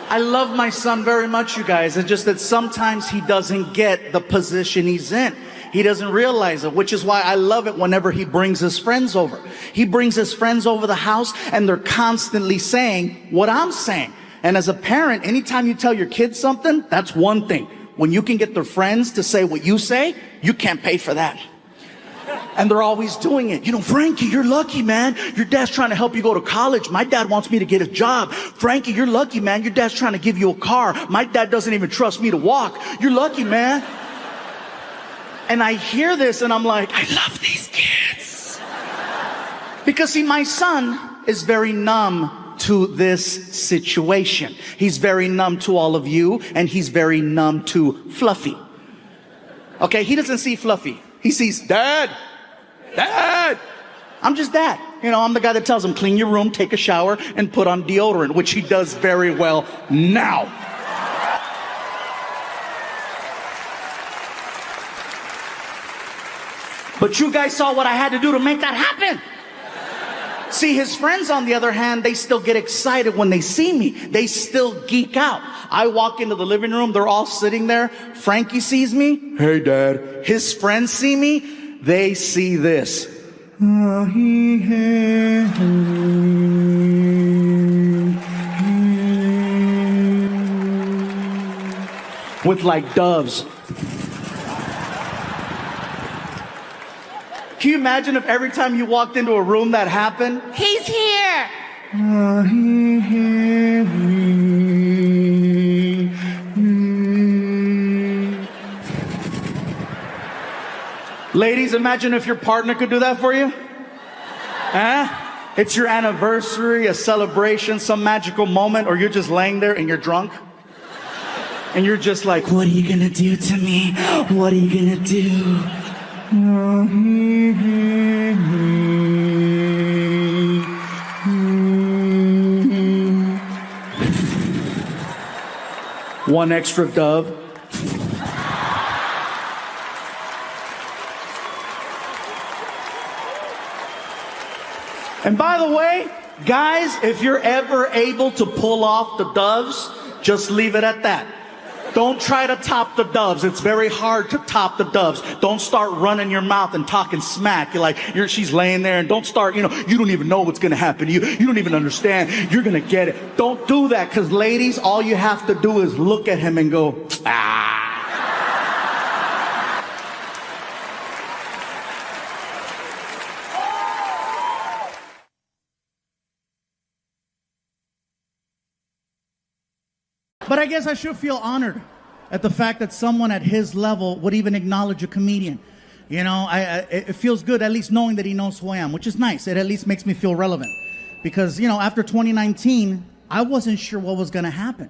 I love my son very much, you guys. It's just that sometimes he doesn't get the position he's in. He doesn't realize it, which is why I love it whenever he brings his friends over. He brings his friends over the house and they're constantly saying what I'm saying. And as a parent, anytime you tell your kids something, that's one thing. When you can get their friends to say what you say, you can't pay for that. And they're always doing it. You know, Frankie, you're lucky, man. Your dad's trying to help you go to college. My dad wants me to get a job. Frankie, you're lucky, man. Your dad's trying to give you a car. My dad doesn't even trust me to walk. You're lucky, man. And I hear this and I'm like, I love these kids. Because see, my son is very numb to this situation. He's very numb to all of you, and he's very numb to Fluffy. Okay, he doesn't see Fluffy. He sees Dad. Dad. I'm just Dad. You know, I'm the guy that tells him, clean your room, take a shower, and put on deodorant, which he does very well now. But you guys saw what I had to do to make that happen. See, his friends, on the other hand, they still get excited when they see me. They still geek out. I walk into the living room, they're all sitting there. Frankie sees me. Hey, Dad. His friends see me. They see this. With like doves. Can you imagine if every time you walked into a room that happened? He's here. Ladies, imagine if your partner could do that for you. Huh? It's your anniversary, a celebration, some magical moment, or you're just laying there and you're drunk. And you're just like, what are you gonna do to me? What are you gonna do? One extra dove. And by the way, guys, if you're ever able to pull off the doves, just leave it at that. Don't try to top the doves. It's very hard to top the doves. Don't start running your mouth and talking smack. She's laying there, and don't start, you don't even know what's going to happen to you. You don't even understand. You're going to get it. Don't do that, because ladies, all you have to do is look at him and go, ah. But I guess I should feel honored at the fact that someone at his level would even acknowledge a comedian. It feels good at least knowing that he knows who I am, which is nice. It at least makes me feel relevant. Because, after 2019, I wasn't sure what was going to happen.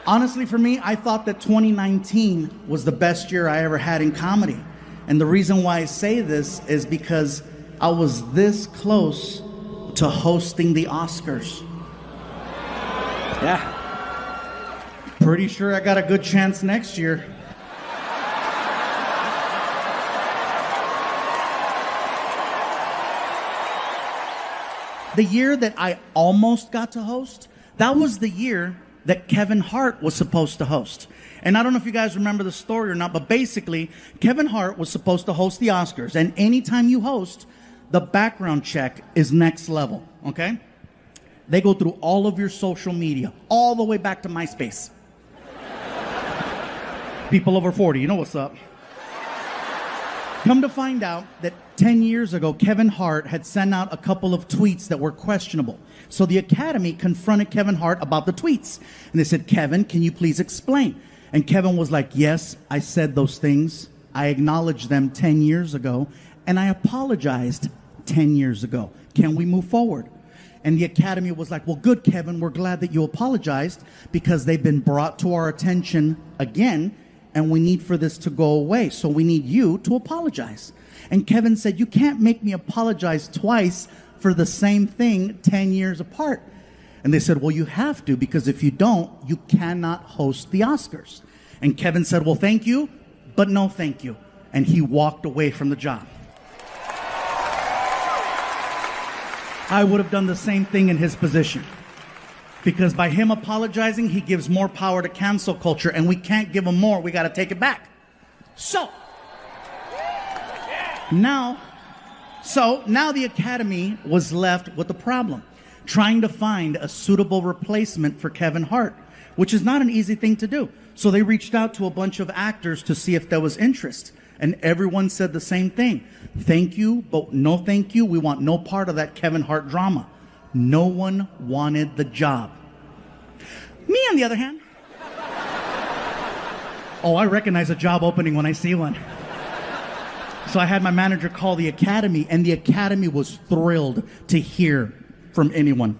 Honestly, for me, I thought that 2019 was the best year I ever had in comedy. And the reason why I say this is because I was this close to hosting the Oscars. Yeah. Pretty sure I got a good chance next year. The year that I almost got to host, that was the year that Kevin Hart was supposed to host. And I don't know if you guys remember the story or not, but basically, Kevin Hart was supposed to host the Oscars. And anytime you host, the background check is next level, okay? They go through all of your social media, all the way back to MySpace. People over 40, you know what's up. Come to find out that 10 years ago, Kevin Hart had sent out a couple of tweets that were questionable. So the Academy confronted Kevin Hart about the tweets. And they said, Kevin, can you please explain? And Kevin was like, yes, I said those things. I acknowledged them 10 years ago. And I apologized 10 years ago. Can we move forward? And the Academy was like, well, good, Kevin. We're glad that you apologized because they've been brought to our attention again. And we need for this to go away. So we need you to apologize. And Kevin said, you can't make me apologize twice for the same thing 10 years apart. And they said, well, you have to, because if you don't, you cannot host the Oscars. And Kevin said, well, thank you, but no thank you. And he walked away from the job. I would have done the same thing in his position. Because by him apologizing, he gives more power to cancel culture, and we can't give him more. We got to take it back. So now the Academy was left with a problem, trying to find a suitable replacement for Kevin Hart, which is not an easy thing to do. So they reached out to a bunch of actors to see if there was interest, and everyone said the same thing. Thank you, but no thank you. We want no part of that Kevin Hart drama. No one wanted the job. Me, on the other hand. Oh, I recognize a job opening when I see one. So I had my manager call the Academy, and the Academy was thrilled to hear from anyone.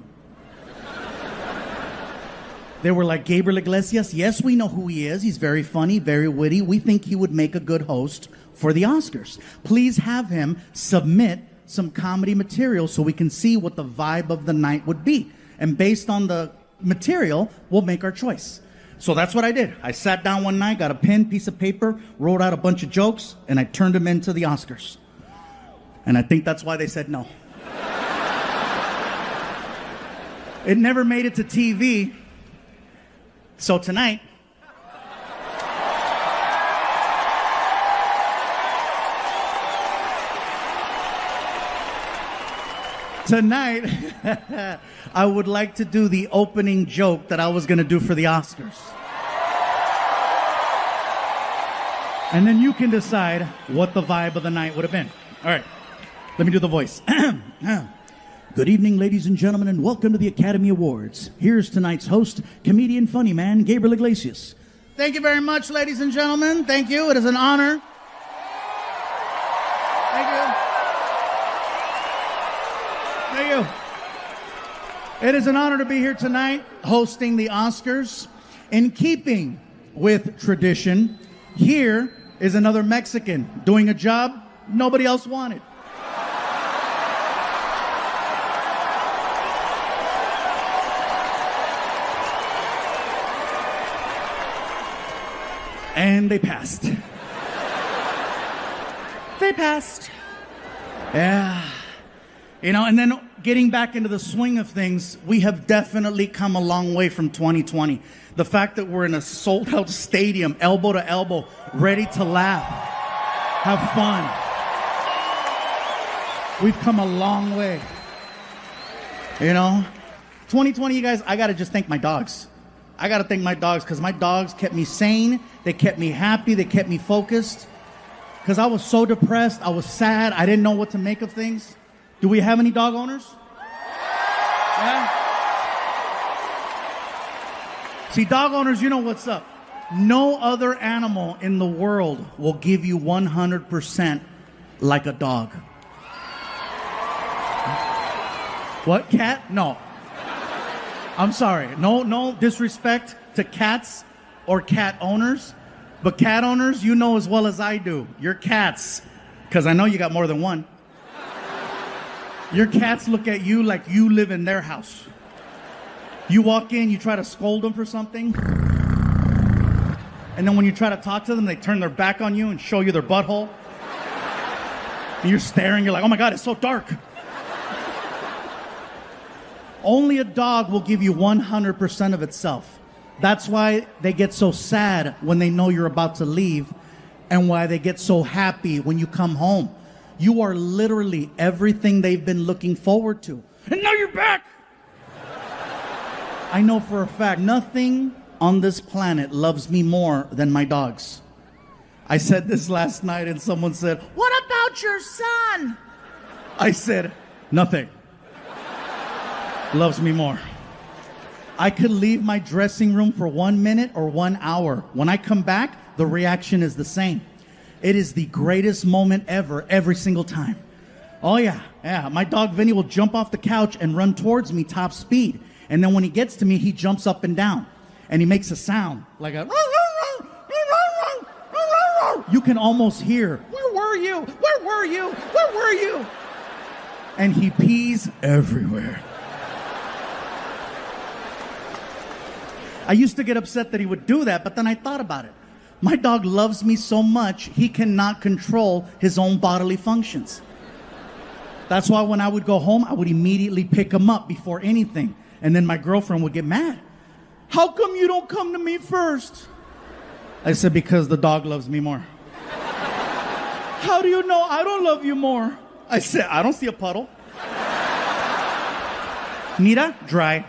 They were like, Gabriel Iglesias, yes, we know who he is. He's very funny, very witty. We think he would make a good host for the Oscars. Please have him submit some comedy material so we can see what the vibe of the night would be. And based on the material, we'll make our choice. So that's what I did. I sat down one night, got a pen, piece of paper, wrote out a bunch of jokes, and I turned them into the Oscars. And I think that's why they said no. It never made it to TV. So tonight, I would like to do the opening joke that I was going to do for the Oscars. And then you can decide what the vibe of the night would have been. All right, let me do the voice. Good evening, ladies and gentlemen, and welcome to the Academy Awards. Here's tonight's host, comedian funny man, Gabriel Iglesias. Thank you very much, ladies and gentlemen. Thank you. It is an honor. Thank you. Thank you. It is an honor to be here tonight hosting the Oscars. In keeping with tradition, here is another Mexican doing a job nobody else wanted. And they passed. They passed. Yeah. You know, and then getting back into the swing of things, we have definitely come a long way from 2020. The fact that we're in a sold-out stadium, elbow to elbow, ready to laugh, have fun. We've come a long way. You know? 2020, you guys, I gotta just thank my dogs. I gotta thank my dogs, because my dogs kept me sane, they kept me happy, they kept me focused. Because I was so depressed, I was sad, I didn't know what to make of things. Do we have any dog owners? Yeah? See, dog owners, you know what's up. No other animal in the world will give you 100% like a dog. What, cat? No. I'm sorry. No disrespect to cats or cat owners. But cat owners, you know as well as I do. Your cats, because I know you got more than one. Your cats look at you like you live in their house. You walk in, you try to scold them for something. And then when you try to talk to them, they turn their back on you and show you their butthole. And you're staring, you're like, oh my God, it's so dark. Only a dog will give you 100% of itself. That's why they get so sad when they know you're about to leave, and why they get so happy when you come home. You are literally everything they've been looking forward to. And now you're back! I know for a fact, nothing on this planet loves me more than my dogs. I said this last night and someone said, what about your son? I said, nothing loves me more. I could leave my dressing room for 1 minute or 1 hour. When I come back, the reaction is the same. It is the greatest moment ever, every single time. Oh yeah. My dog Vinny will jump off the couch and run towards me top speed. And then when he gets to me, he jumps up and down. And he makes a sound like a... You can almost hear, where were you? Where were you? Where were you? And he pees everywhere. I used to get upset that he would do that, but then I thought about it. My dog loves me so much, he cannot control his own bodily functions. That's why when I would go home, I would immediately pick him up before anything. And then my girlfriend would get mad. How come you don't come to me first? I said, because the dog loves me more. How do you know I don't love you more? I said, I don't see a puddle. Mira, dry.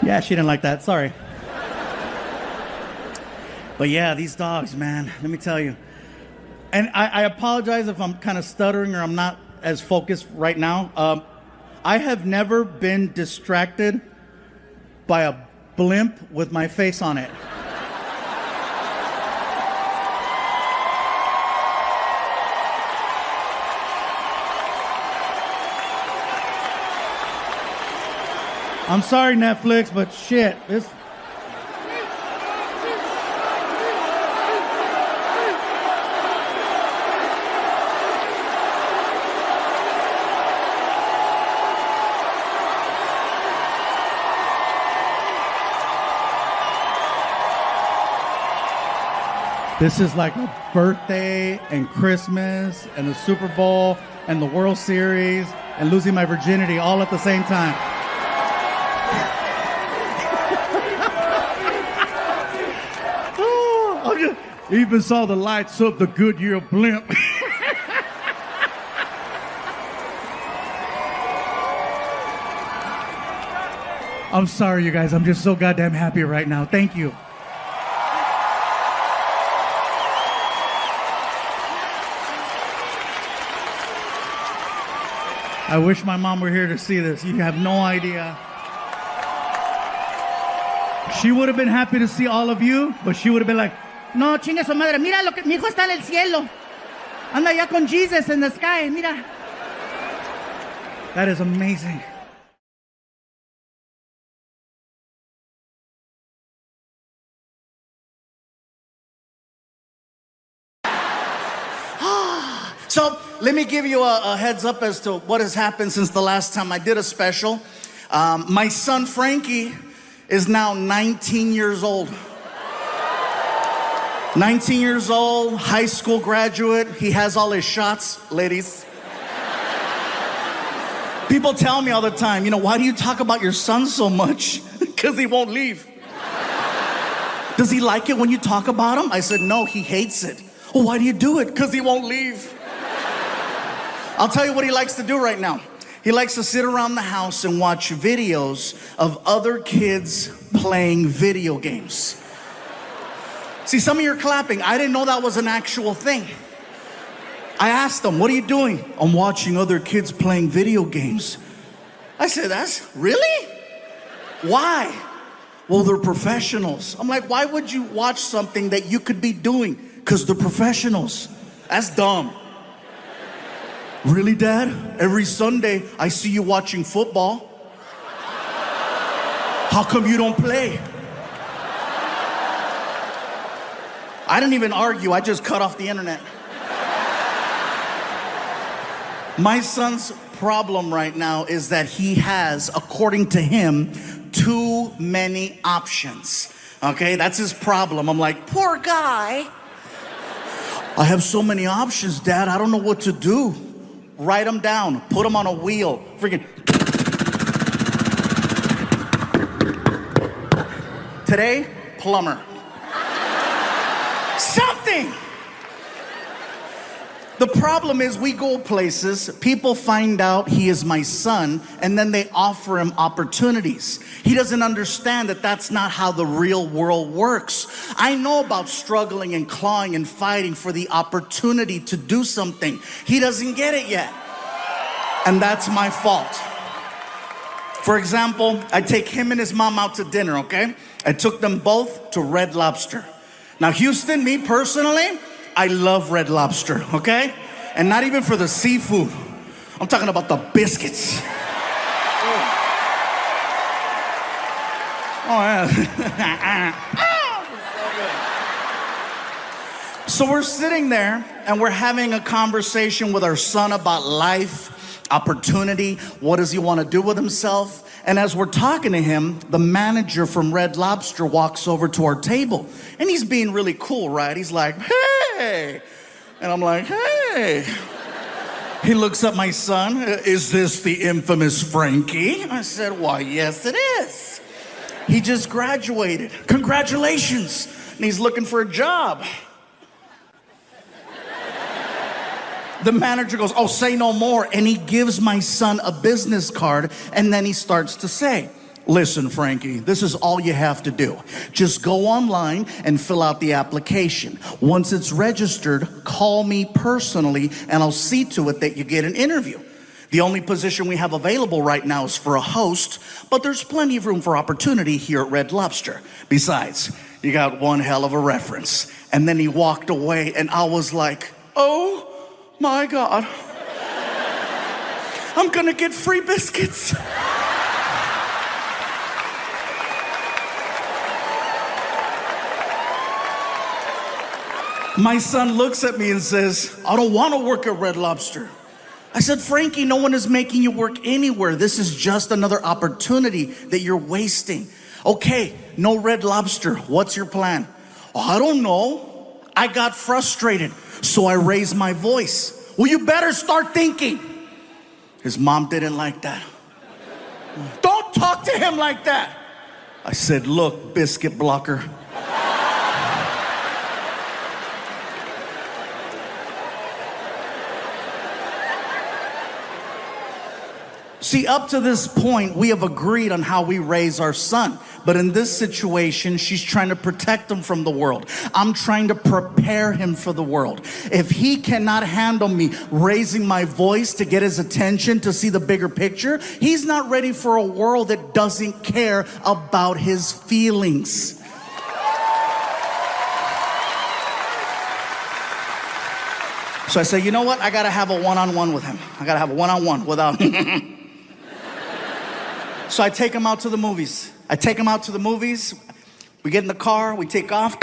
Yeah, she didn't like that, sorry. But yeah, these dogs, man, let me tell you. And I apologize if I'm kind of stuttering or I'm not as focused right now. I have never been distracted by a blimp with my face on it. I'm sorry, Netflix, but shit, this... This is like a birthday and Christmas and the Super Bowl and the World Series and losing my virginity all at the same time. Even saw the lights of the Goodyear blimp. I'm sorry, you guys. I'm just so goddamn happy right now. Thank you. I wish my mom were here to see this. You have no idea. She would have been happy to see all of you, but she would have been like, no, chinga su madre, mira lo que mi hijo está en el cielo. Anda ya con Jesus in the sky, mira. That is amazing. So let me give you a heads up as to what has happened since the last time I did a special. My son Frankie is now 19 years old. 19 years old, high school graduate. He has all his shots, ladies. People tell me all the time, why do you talk about your son so much? Because he won't leave. Does he like it when you talk about him? I said, no, he hates it. Well, why do you do it? Because he won't leave. I'll tell you what he likes to do right now. He likes to sit around the house and watch videos of other kids playing video games. See, some of you are clapping. I didn't know that was an actual thing. I asked him, what are you doing? I'm watching other kids playing video games. I said, that's really? Why? Well, they're professionals. I'm like, why would you watch something that you could be doing? Because they're professionals. That's dumb. Really, Dad? Every Sunday, I see you watching football. How come you don't play? I didn't even argue. I just cut off the internet. My son's problem right now is that he has, according to him, too many options. Okay, that's his problem. I'm like, poor guy. I have so many options, Dad. I don't know what to do. Write them down. Put them on a wheel. Freaking. Today, plumber. Something. The problem is we go places, people find out he is my son, and then they offer him opportunities. He doesn't understand that that's not how the real world works. I know about struggling and clawing and fighting for the opportunity to do something. He doesn't get it yet. And that's my fault. For example, I take him and his mom out to dinner, okay? I took them both to Red Lobster. Now, Houston, me personally, I love Red Lobster, okay? And not even for the seafood. I'm talking about the biscuits. Oh, yeah. So we're sitting there and we're having a conversation with our son about life, opportunity, what does he want to do with himself? And as we're talking to him, the manager from Red Lobster walks over to our table. And he's being really cool, right? He's like, hey. And I'm like, hey. He looks at my son. Is this the infamous Frankie? I said, why, yes, it is. He just graduated. Congratulations. And he's looking for a job. The manager goes, oh, say no more. And he gives my son a business card. And then he starts to say, listen, Frankie, this is all you have to do. Just go online and fill out the application. Once it's registered, call me personally, and I'll see to it that you get an interview. The only position we have available right now is for a host, but there's plenty of room for opportunity here at Red Lobster. Besides, you got one hell of a reference. And then he walked away, and I was like, oh my God. I'm gonna get free biscuits. My son looks at me and says, I don't want to work at Red Lobster. I said, Frankie, no one is making you work anywhere. This is just another opportunity that you're wasting. Okay, no Red Lobster. What's your plan? Oh, I don't know. I got frustrated, so I raised my voice. Well, you better start thinking. His mom didn't like that. Don't talk to him like that. I said, look, biscuit blocker. See, up to this point, we have agreed on how we raise our son. But in this situation, she's trying to protect him from the world. I'm trying to prepare him for the world. If he cannot handle me raising my voice to get his attention, to see the bigger picture, he's not ready for a world that doesn't care about his feelings. So I say, you know what? I gotta have a one-on-one with him. I gotta have a one-on-one without... So I take him out to the movies. We get in the car, we take off.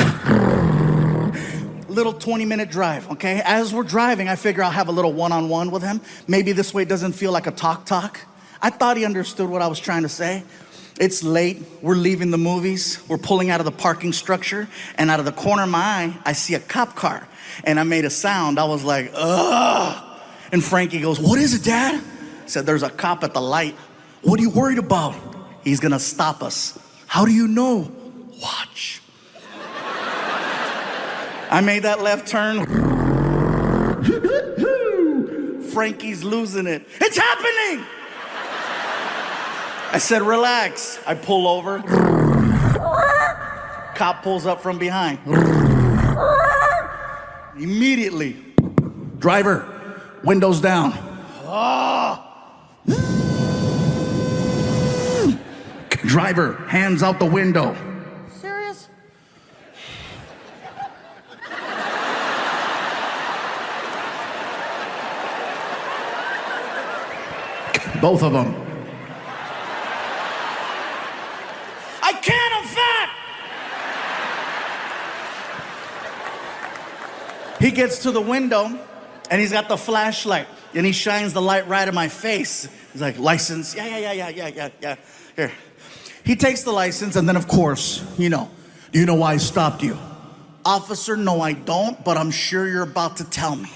Little 20-minute drive, okay? As we're driving, I figure I'll have a little one-on-one with him. Maybe this way it doesn't feel like a talk. I thought he understood what I was trying to say. It's late. We're leaving the movies. We're pulling out of the parking structure. And out of the corner of my eye, I see a cop car. And I made a sound. I was like, ugh. And Frankie goes, what is it, Dad? I said, there's a cop at the light. What are you worried about? He's gonna stop us. How do you know? Watch. I made that left turn. Frankie's losing it. It's happening! I said, relax. I pull over. Cop pulls up from behind. Immediately. Driver, windows down. Oh. Driver, hands out the window. Serious? Both of them. I can't, I'm fat! He gets to the window and he's got the flashlight and he shines the light right in my face. He's like, license? Yeah. Here. He takes the license and then, of course, do you know why I stopped you? Officer, no, I don't, but I'm sure you're about to tell me.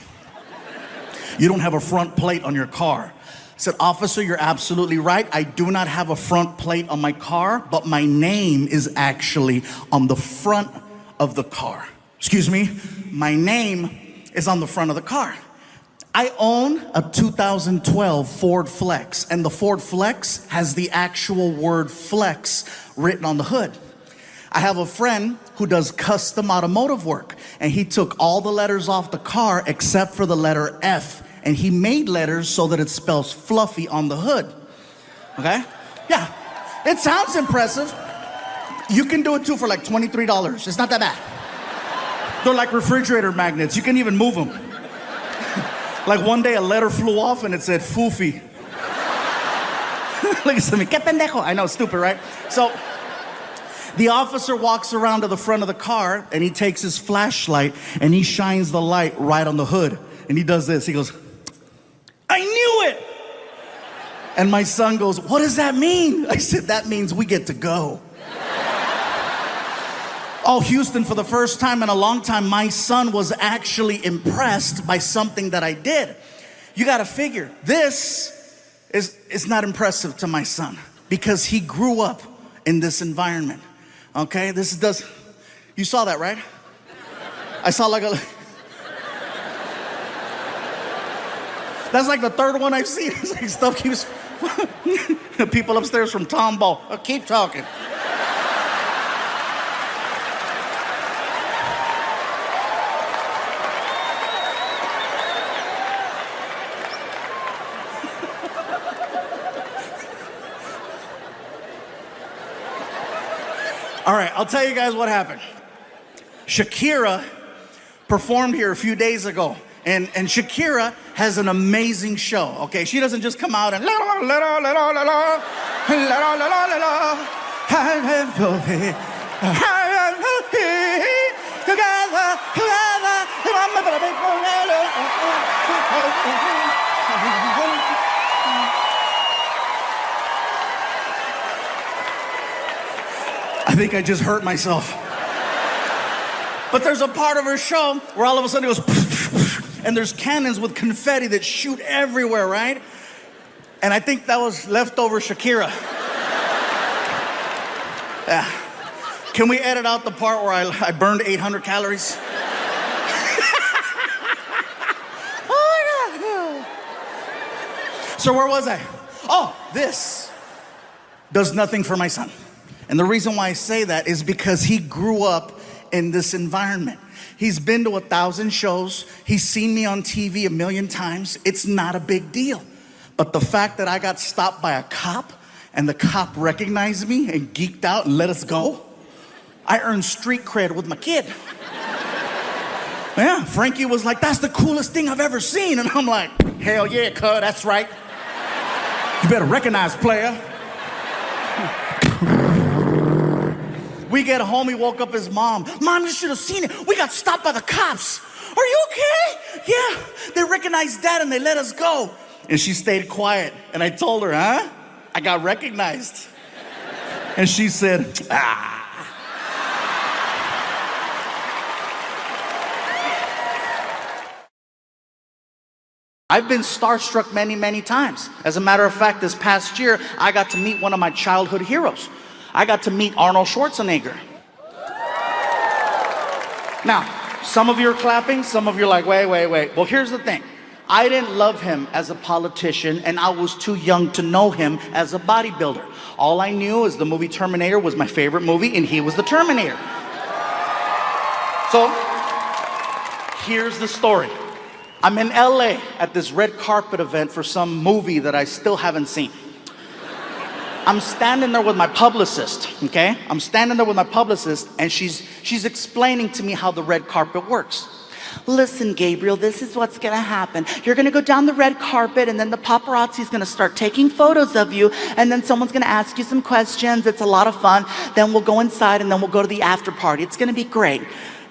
You don't have a front plate on your car. I said, officer, you're absolutely right. I do not have a front plate on my car, but my name is actually on the front of the car. Excuse me, my name is on the front of the car. I own a 2012 Ford Flex, and the Ford Flex has the actual word flex written on the hood. I have a friend who does custom automotive work, and he took all the letters off the car except for the letter F, and he made letters so that it spells fluffy on the hood. Okay? Yeah, it sounds impressive. You can do it too for like $23. It's not that bad. They're like refrigerator magnets. You can even move them. Like one day a letter flew off and it said foofy. Look at me, que pendejo. I know, stupid, right? So the officer walks around to the front of the car and he takes his flashlight and he shines the light right on the hood. And he does this, he goes, I knew it! And my son goes, what does that mean? I said, that means we get to go. Oh, Houston, for the first time in a long time, my son was actually impressed by something that I did. You gotta figure, this is not impressive to my son because he grew up in this environment, okay? You saw that, right? I saw like that's like the third one I've seen. It's like stuff keeps, the people upstairs from Tombow, keep talking. All right, I'll tell you guys what happened. Shakira performed here a few days ago, and Shakira has an amazing show, okay? She doesn't just come out and la la la la la la la la la la la la. I think I just hurt myself. But there's a part of her show where all of a sudden it goes and there's cannons with confetti that shoot everywhere, right? And I think that was leftover Shakira. Yeah. Can we edit out the part where I burned 800 calories? Oh my God. So where was I? Oh, this does nothing for my son. And the reason why I say that is because he grew up in this environment. He's been to 1,000 shows. He's seen me on TV 1,000,000 times. It's not a big deal. But the fact that I got stopped by a cop and the cop recognized me and geeked out and let us go, I earned street cred with my kid. Yeah, Frankie was like, that's the coolest thing I've ever seen. And I'm like, hell yeah, cuz, that's right. You better recognize, player. We get home, he woke up his mom. Mom, you should have seen it. We got stopped by the cops. Are you okay? Yeah, they recognized Dad and they let us go. And she stayed quiet. And I told her, huh? I got recognized. And she said, ah. I've been starstruck many, many times. As a matter of fact, this past year, I got to meet one of my childhood heroes. I got to meet Arnold Schwarzenegger. Now, some of you are clapping, some of you are like, wait. Well, here's the thing. I didn't love him as a politician, and I was too young to know him as a bodybuilder. All I knew is the movie Terminator was my favorite movie, and he was the Terminator. So, here's the story. I'm in LA at this red carpet event for some movie that I still haven't seen. I'm standing there with my publicist, okay? I'm standing there with my publicist, and she's explaining to me how the red carpet works. Listen, Gabriel, this is what's gonna happen. You're gonna go down the red carpet, and then the paparazzi's gonna start taking photos of you, and then someone's gonna ask you some questions. It's a lot of fun. Then we'll go inside, and then we'll go to the after party. It's gonna be great.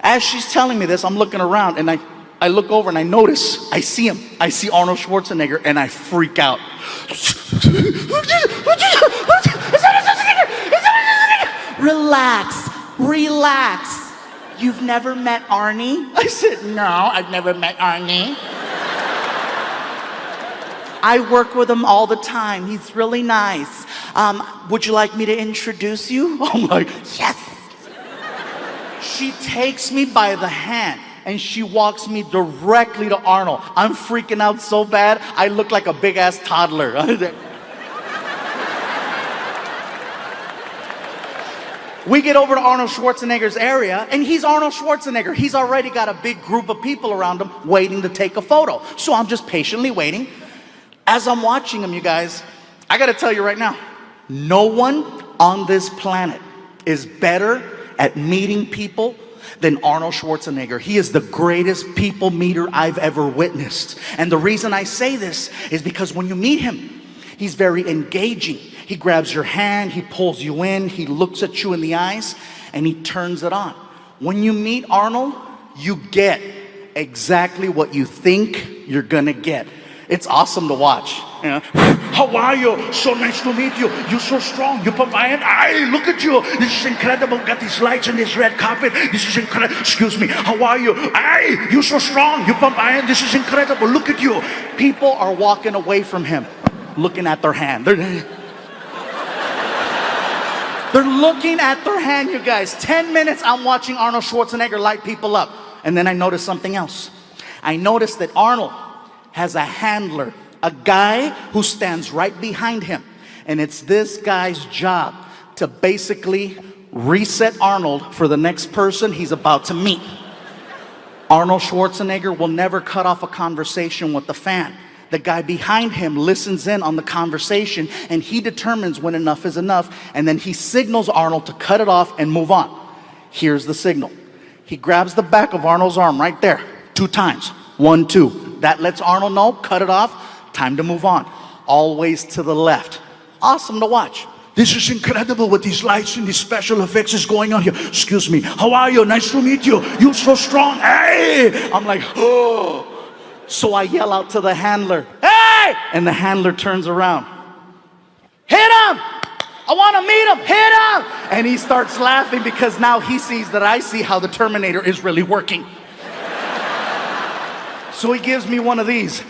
As she's telling me this, I'm looking around, and I look over and I notice, I see him. I see Arnold Schwarzenegger, and I freak out. Relax. You've never met Arnie? I said, no, I've never met Arnie. I work with him all the time. He's really nice. Would you like me to introduce you? I'm like, Yes. she takes me by the hand, and she walks me directly to Arnold. I'm freaking out so bad, I look like a big-ass toddler. We get over to Arnold Schwarzenegger's area, and he's Arnold Schwarzenegger. He's already got a big group of people around him waiting to take a photo. So I'm just patiently waiting. As I'm watching him, you guys, I gotta tell you right now, no one on this planet is better at meeting people than Arnold Schwarzenegger. He is the greatest people meter I've ever witnessed. And the reason I say this is because when you meet him, he's very engaging. He grabs your hand, he pulls you in, he looks at you in the eyes, and he turns it on. When you meet Arnold, you get exactly what you think you're gonna get. It's awesome to watch. You know? How are you? So nice to meet you. You're so strong. You put my hand. Hey, look at you. This is incredible. Got these lights and this red carpet. This is incredible. Excuse me. How are you? Hey, you're so strong. You put my hand. This is incredible. Look at you. People are walking away from him, looking at their hand. They're looking at their hand, you guys. 10 minutes I'm watching Arnold Schwarzenegger light people up. And then I noticed something else. I noticed that Arnold has a handler, a guy who stands right behind him. And it's this guy's job to basically reset Arnold for the next person he's about to meet. Arnold Schwarzenegger will never cut off a conversation with the fan. The guy behind him listens in on the conversation, and he determines when enough is enough, and then he signals Arnold to cut it off and move on. Here's the signal. He grabs the back of Arnold's arm right there, 2 times. 1, 2. That lets Arnold know, cut it off, time to move on. Always to the left. Awesome to watch. This is incredible with these lights and these special effects is going on here. Excuse me. How are you? Nice to meet you. You're so strong. Hey! I'm like, oh. So I yell out to the handler, hey! And the handler turns around. Hit him! I want to meet him. Hit him! And he starts laughing because now he sees that I see how the Terminator is really working. So he gives me one of these.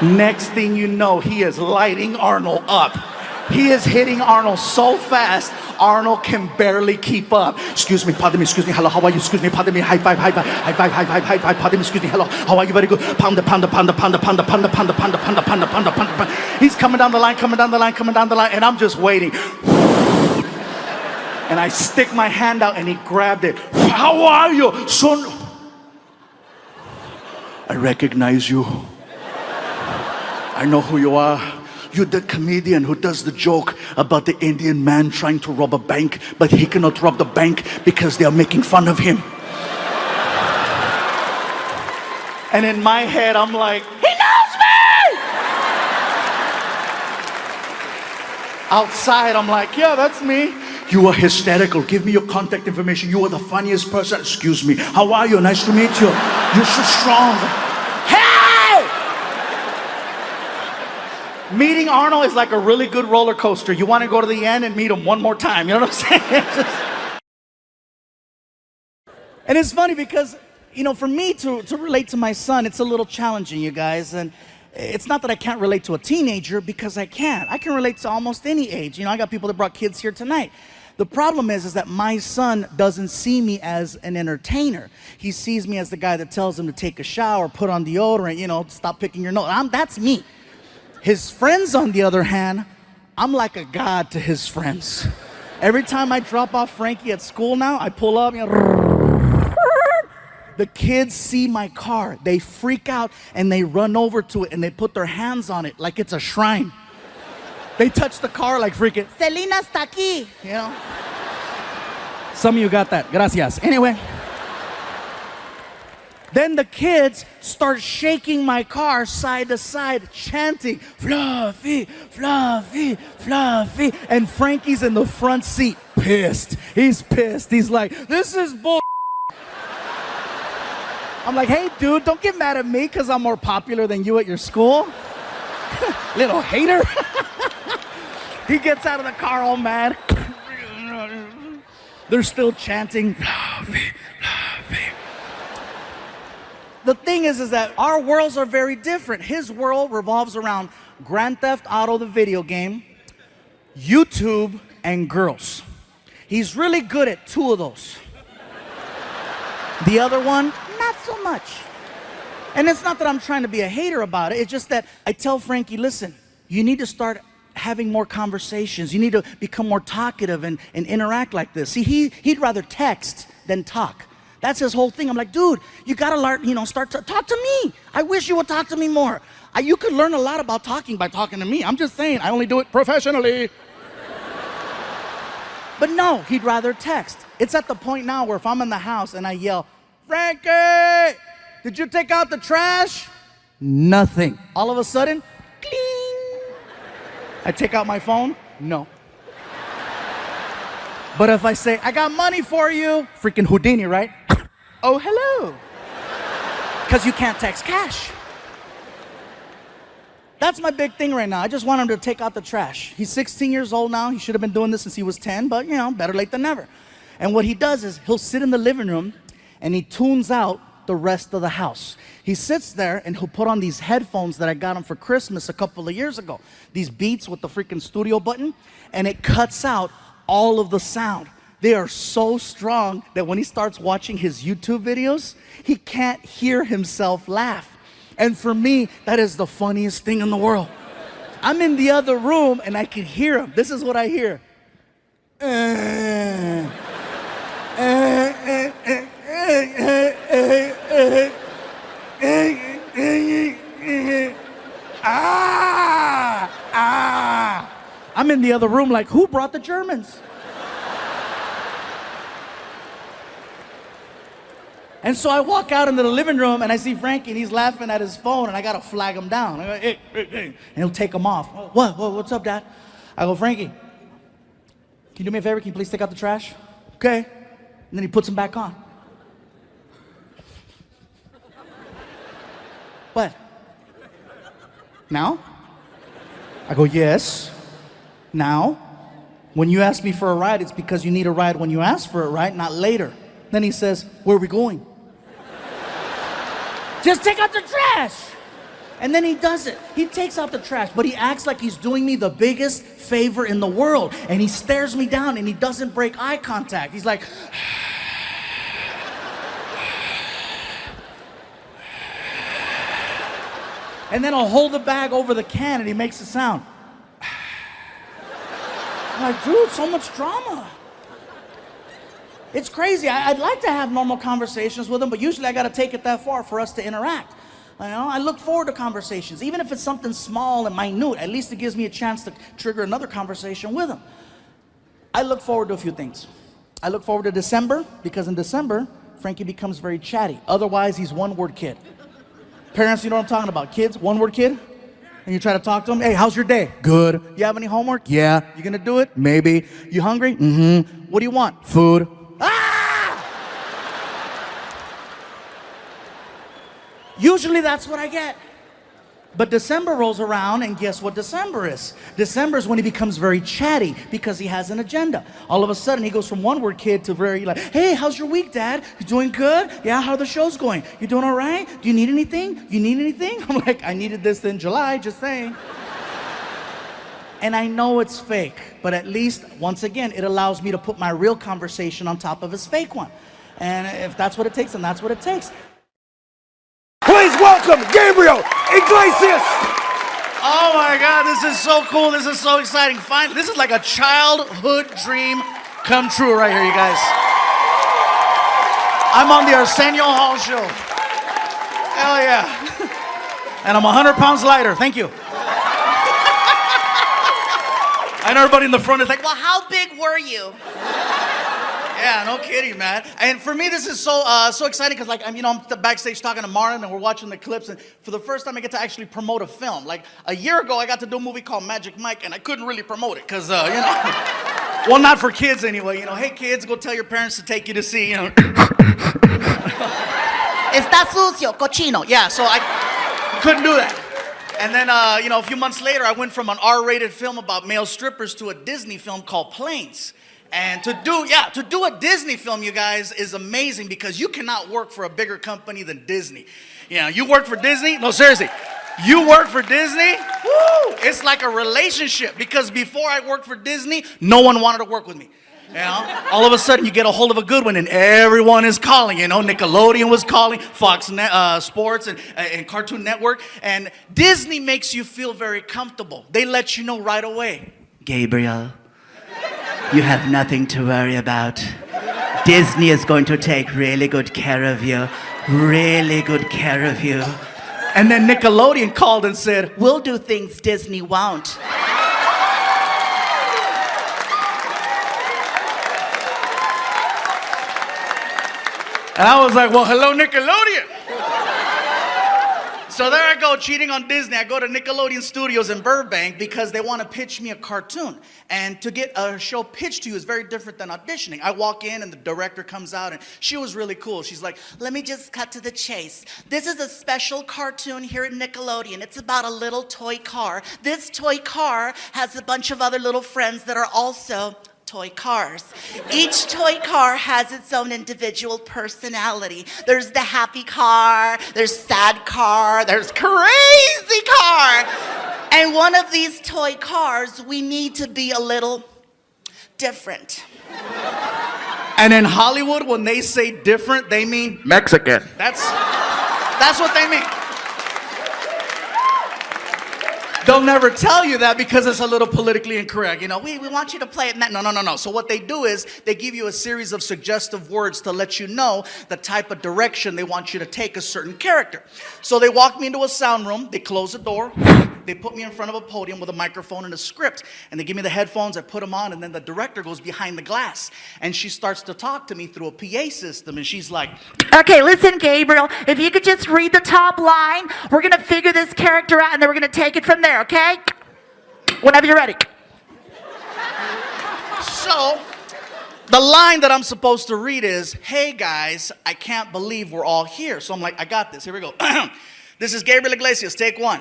Next thing you know, he is lighting Arnold up. He is hitting Arnold so fast, Arnold can barely keep up. Excuse me, pardon me, excuse me, hello, how are you? Excuse me, pardon me, high five, pardon me, excuse me, hello, how are you? Very good. Pound. He's coming down the line, and I'm just waiting. And I stick my hand out, and he grabbed it. How are you, son? I recognize you. I know who you are. You're the comedian who does the joke about the Indian man trying to rob a bank, but he cannot rob the bank because they are making fun of him. And in my head, I'm like, he knows me! Outside, I'm like, yeah, that's me. You are hysterical. Give me your contact information. You are the funniest person. Excuse me. How are you? Nice to meet you. You're so strong. Hey! Meeting Arnold is like a really good roller coaster. You want to go to the end and meet him one more time. You know what I'm saying? And it's funny because, you know, for me to relate to my son, it's a little challenging, you guys. And it's not that I can't relate to a teenager, because I can. I can relate to almost any age. You know, I got people that brought kids here tonight. The problem is that my son doesn't see me as an entertainer. He sees me as the guy that tells him to take a shower, put on deodorant, you know, stop picking your nose. That's me. His friends, on the other hand, I'm like a god to his friends. Every time I drop off Frankie at school now, I pull up, you know, the kids see my car. They freak out and they run over to it and they put their hands on it like it's a shrine. They touch the car like freaking, Selena está aquí, you know? Some of you got that. Gracias. Anyway. Then the kids start shaking my car side to side, chanting, Fluffy, Fluffy, Fluffy. And Frankie's in the front seat, pissed. He's pissed. He's like, this is bull. I'm like, hey, dude, don't get mad at me because I'm more popular than you at your school. Little hater. He gets out of the car all mad. They're still chanting, Fluffy, Fluffy. The thing is that our worlds are very different. His world revolves around Grand Theft Auto, the video game, YouTube, and girls. He's really good at 2 of those. The other one, not so much. And it's not that I'm trying to be a hater about it. It's just that I tell Frankie, listen, you need to start having more conversations. You need to become more talkative and interact like this. See, he'd rather text than talk. That's his whole thing. I'm like, dude, you gotta learn, you know, start to talk to me. I wish you would talk to me more. You could learn a lot about talking by talking to me. I'm just saying, I only do it professionally. But no, he'd rather text. It's at the point now where if I'm in the house and I yell, Frankie, did you take out the trash? Nothing. All of a sudden, cling. I take out my phone, no. But if I say, I got money for you, freaking Houdini, right? Oh, hello. Because you can't text cash. That's my big thing right now. I just want him to take out the trash. He's 16 years old now. He should have been doing this since he was 10, but you know, better late than never. And what he does is he'll sit in the living room and he tunes out the rest of the house. He sits there and he'll put on these headphones that I got him for Christmas a couple of years ago. These Beats with the freaking studio button, and it cuts out all of the sound. They are so strong that when he starts watching his YouTube videos, he can't hear himself laugh. And for me, that is the funniest thing in the world. I'm in the other room and I can hear him. This is what I hear. I'm in the other room like, who brought the Germans? And so I walk out into the living room and I see Frankie and he's laughing at his phone and I gotta flag him down. I go, hey, hey, hey. And he'll take him off. What's up, Dad? I go, Frankie, can you do me a favor? Can you please take out the trash? Okay. And then he puts them back on. What? Now? I go, yes. Now? When you ask me for a ride, it's because you need a ride when you ask for it, right? Not later. Then he says, where are we going? Just take out the trash. And then he does it. He takes out the trash, but he acts like he's doing me the biggest favor in the world. And he stares me down and he doesn't break eye contact. He's like, and then I'll hold the bag over the can and he makes a sound. I'm like, dude, so much drama. It's crazy. I'd like to have normal conversations with him, but usually I got to take it that far for us to interact. You know, I look forward to conversations. Even if it's something small and minute, at least it gives me a chance to trigger another conversation with him. I look forward to a few things. I look forward to December, because in December, Frankie becomes very chatty. Otherwise, he's one-word kid. Parents, you know what I'm talking about. Kids, one-word kid. And you try to talk to them. Hey, how's your day? Good. You have any homework? Yeah. You gonna do it? Maybe. You hungry? Mm-hmm. What do you want? Food. Ah! Usually that's what I get. But December rolls around, and guess what December is? December is when he becomes very chatty because he has an agenda. All of a sudden, he goes from one-word kid to very like, hey, how's your week, Dad? You doing good? Yeah, how are the shows going? You doing all right? Do you need anything? You need anything? I'm like, I needed this in July, just saying. And I know it's fake, but at least, once again, it allows me to put my real conversation on top of his fake one. And if that's what it takes, then that's what it takes. Please welcome Gabriel Iglesias. Oh my God, this is so cool. This is so exciting. Finally, this is like a childhood dream come true right here, you guys. I'm on the Arsenio Hall show. Hell yeah. And I'm 100 pounds lighter. Thank you. And everybody in the front is like, Well, how big were you? yeah, no kidding, man. And for me, this is so exciting because, like, I'm backstage talking to Marlon, and we're watching the clips, and for the first time, I get to actually promote a film. Like, a year ago, I got to do a movie called Magic Mike, and I couldn't really promote it because, well, not for kids anyway. Hey, kids, go tell your parents to take you to see, Está sucio, cochino. Yeah, so I couldn't do that. And then, a few months later, I went from an R-rated film about male strippers to a Disney film called Planes. And to do a Disney film, you guys, is amazing because you cannot work for a bigger company than Disney. You work for Disney? No, seriously. You work for Disney? Woo! It's like a relationship because before I worked for Disney, no one wanted to work with me. All of a sudden you get a hold of a good one and everyone is calling. Nickelodeon was calling, Fox Sports and Cartoon Network. And Disney makes you feel very comfortable. They let you know right away. Gabriel, you have nothing to worry about. Disney is going to take really good care of you. Really good care of you. And then Nickelodeon called and said, We'll do things Disney won't. and I was like, well, hello, Nickelodeon. So there I go, cheating on Disney. I go to Nickelodeon Studios in Burbank because they want to pitch me a cartoon. And to get a show pitched to you is very different than auditioning. I walk in and the director comes out and she was really cool. She's like, let me just cut to the chase. This is a special cartoon here at Nickelodeon. It's about a little toy car. This toy car has a bunch of other little friends that are also toy cars. Each toy car has its own individual personality. There's the happy car, there's sad car, there's crazy car. And one of these toy cars, we need to be a little different. And in Hollywood, when they say different, they mean Mexican. that's what they mean. They'll never tell you that because it's a little politically incorrect. We want you to play it. No. So what they do is they give you a series of suggestive words to let you know the type of direction they want you to take a certain character. So they walk me into a sound room, they close the door, they put me in front of a podium with a microphone and a script, and they give me the headphones, I put them on, and then the director goes behind the glass, and she starts to talk to me through a PA system, and she's like, okay, listen, Gabriel, if you could just read the top line, we're going to figure this character out, and then we're going to take it from there, okay? Whenever you're ready. So, the line that I'm supposed to read is, hey guys, I can't believe we're all here. So I'm like, I got this, here we go. This is Gabriel Iglesias, take one.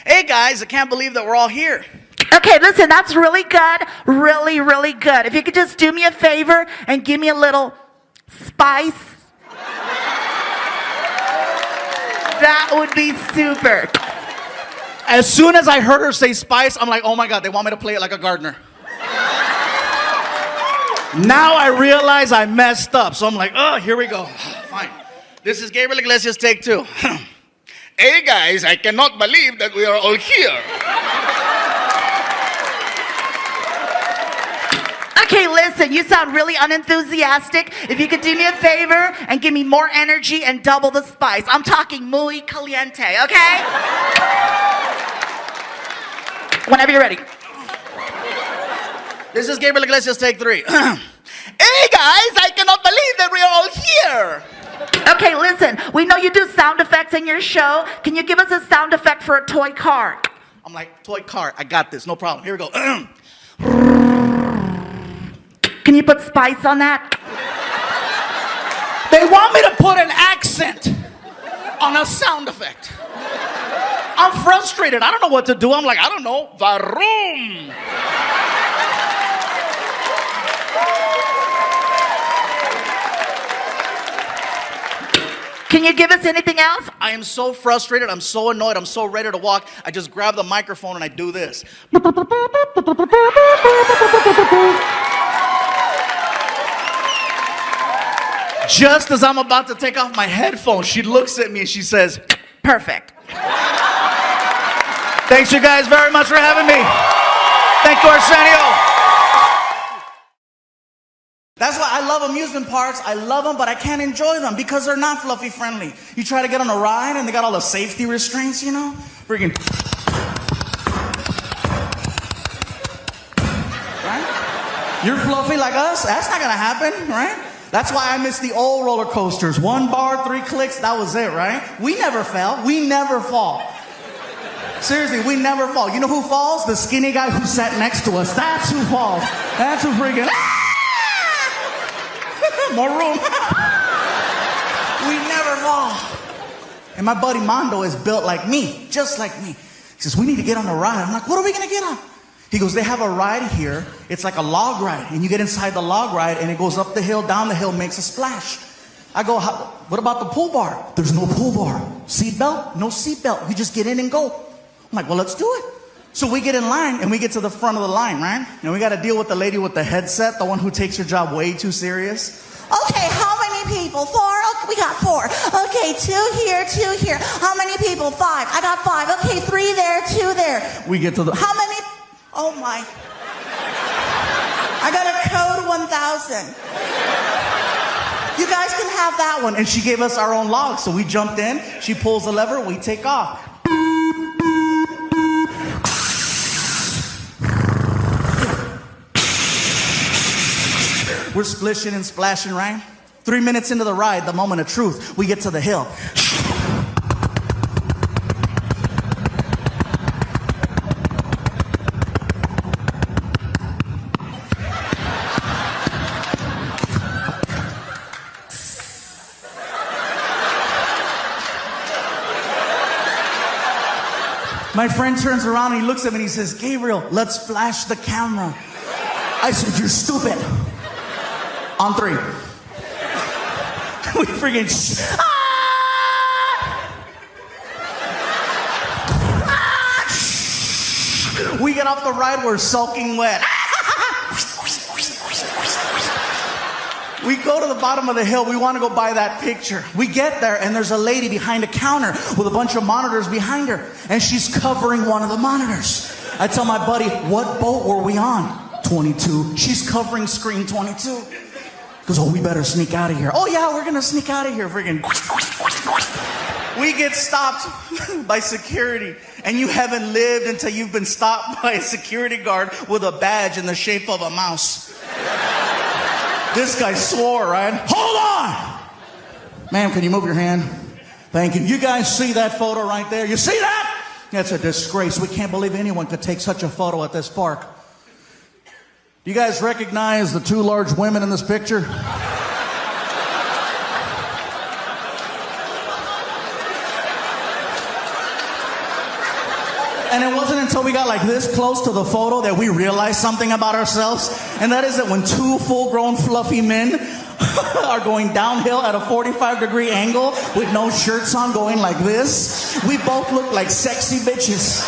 Hey guys, I can't believe that we're all here. Okay, listen, that's really good. Really, really good. If you could just do me a favor and give me a little spice. That would be super. As soon as I heard her say spice, I'm like, oh my God, they want me to play it like a gardener. Now I realize I messed up. So I'm like, oh, here we go. Fine. This is Gabriel Iglesias, take two. Hey guys, I cannot believe that we are all here. Okay, listen, you sound really unenthusiastic. If you could do me a favor and give me more energy and double the spice. I'm talking muy caliente, okay? Whenever you're ready. This is Gabriel Iglesias, take three. Hey guys, I cannot believe that we are all here. Okay, listen, we know you do sound effects in your show. Can you give us a sound effect for a toy car? I'm like, toy car, I got this, no problem. Here we go. Can you put spice on that? They want me to put an accent on a sound effect. I'm frustrated. I don't know what to do. I'm like, I don't know. Varum. Can you give us anything else? I am so frustrated. I'm so annoyed. I'm so ready to walk. I just grab the microphone and I do this. Just as I'm about to take off my headphones, she looks at me and she says, Perfect. thanks you guys very much for having me. Thank you, Arsenio. That's why I love amusement parks. I love them, but I can't enjoy them because they're not fluffy friendly. You try to get on a ride and they got all the safety restraints, you know? Freaking. Right? You're fluffy like us? That's not gonna happen, right? That's why I miss the old roller coasters. 1 bar, 3 clicks, that was it, right? We never fell. We never fall. Seriously, we never fall. You know who falls? The skinny guy who sat next to us. That's who falls. That's who freaking. More room. We never fall. And my buddy Mondo is built like me, just like me. He says, we need to get on a ride. I'm like, what are we gonna get on? He goes, they have a ride here. It's like a log ride. And you get inside the log ride and it goes up the hill, down the hill, makes a splash. I go, what about the pool bar? There's no pool bar. Seatbelt? No seatbelt. You just get in and go. I'm like, well, let's do it. So we get in line and we get to the front of the line, right? And we got to deal with the lady with the headset, the one who takes her job way too serious. Okay, how many people? 4? Okay, we got 4. Okay, 2 here, 2 here. How many people? 5. I got 5. Okay, 3 there, 2 there. We get to the... How many? Oh my. I got a code 1000. You guys can have that one. And she gave us our own log. So we jumped in. She pulls the lever. We take off. We're splishing and splashing, right? 3 minutes into the ride, the moment of truth, we get to the hill. My friend turns around and he looks at me and he says, Gabriel, let's flash the camera. I said, you're stupid. On 3. We freaking... We get off the ride, we're soaking wet. We go to the bottom of the hill. We want to go buy that picture. We get there, and there's a lady behind a counter with a bunch of monitors behind her, and she's covering one of the monitors. I tell my buddy, what boat were we on? 22. She's covering screen 22. Goes, oh, we better sneak out of here. Oh, yeah, we're going to sneak out of here. Friggin'. We get stopped by security, and you haven't lived until you've been stopped by a security guard with a badge in the shape of a mouse. This guy swore, right? Hold on! Ma'am, can you move your hand? Thank you. You guys see that photo right there? You see that? That's a disgrace. We can't believe anyone could take such a photo at this park. Do you guys recognize the 2 large women in this picture? And it wasn't until we got like this close to the photo that we realized something about ourselves. And that is that when 2 full-grown fluffy men are going downhill at a 45-degree angle with no shirts on going like this, we both look like sexy bitches.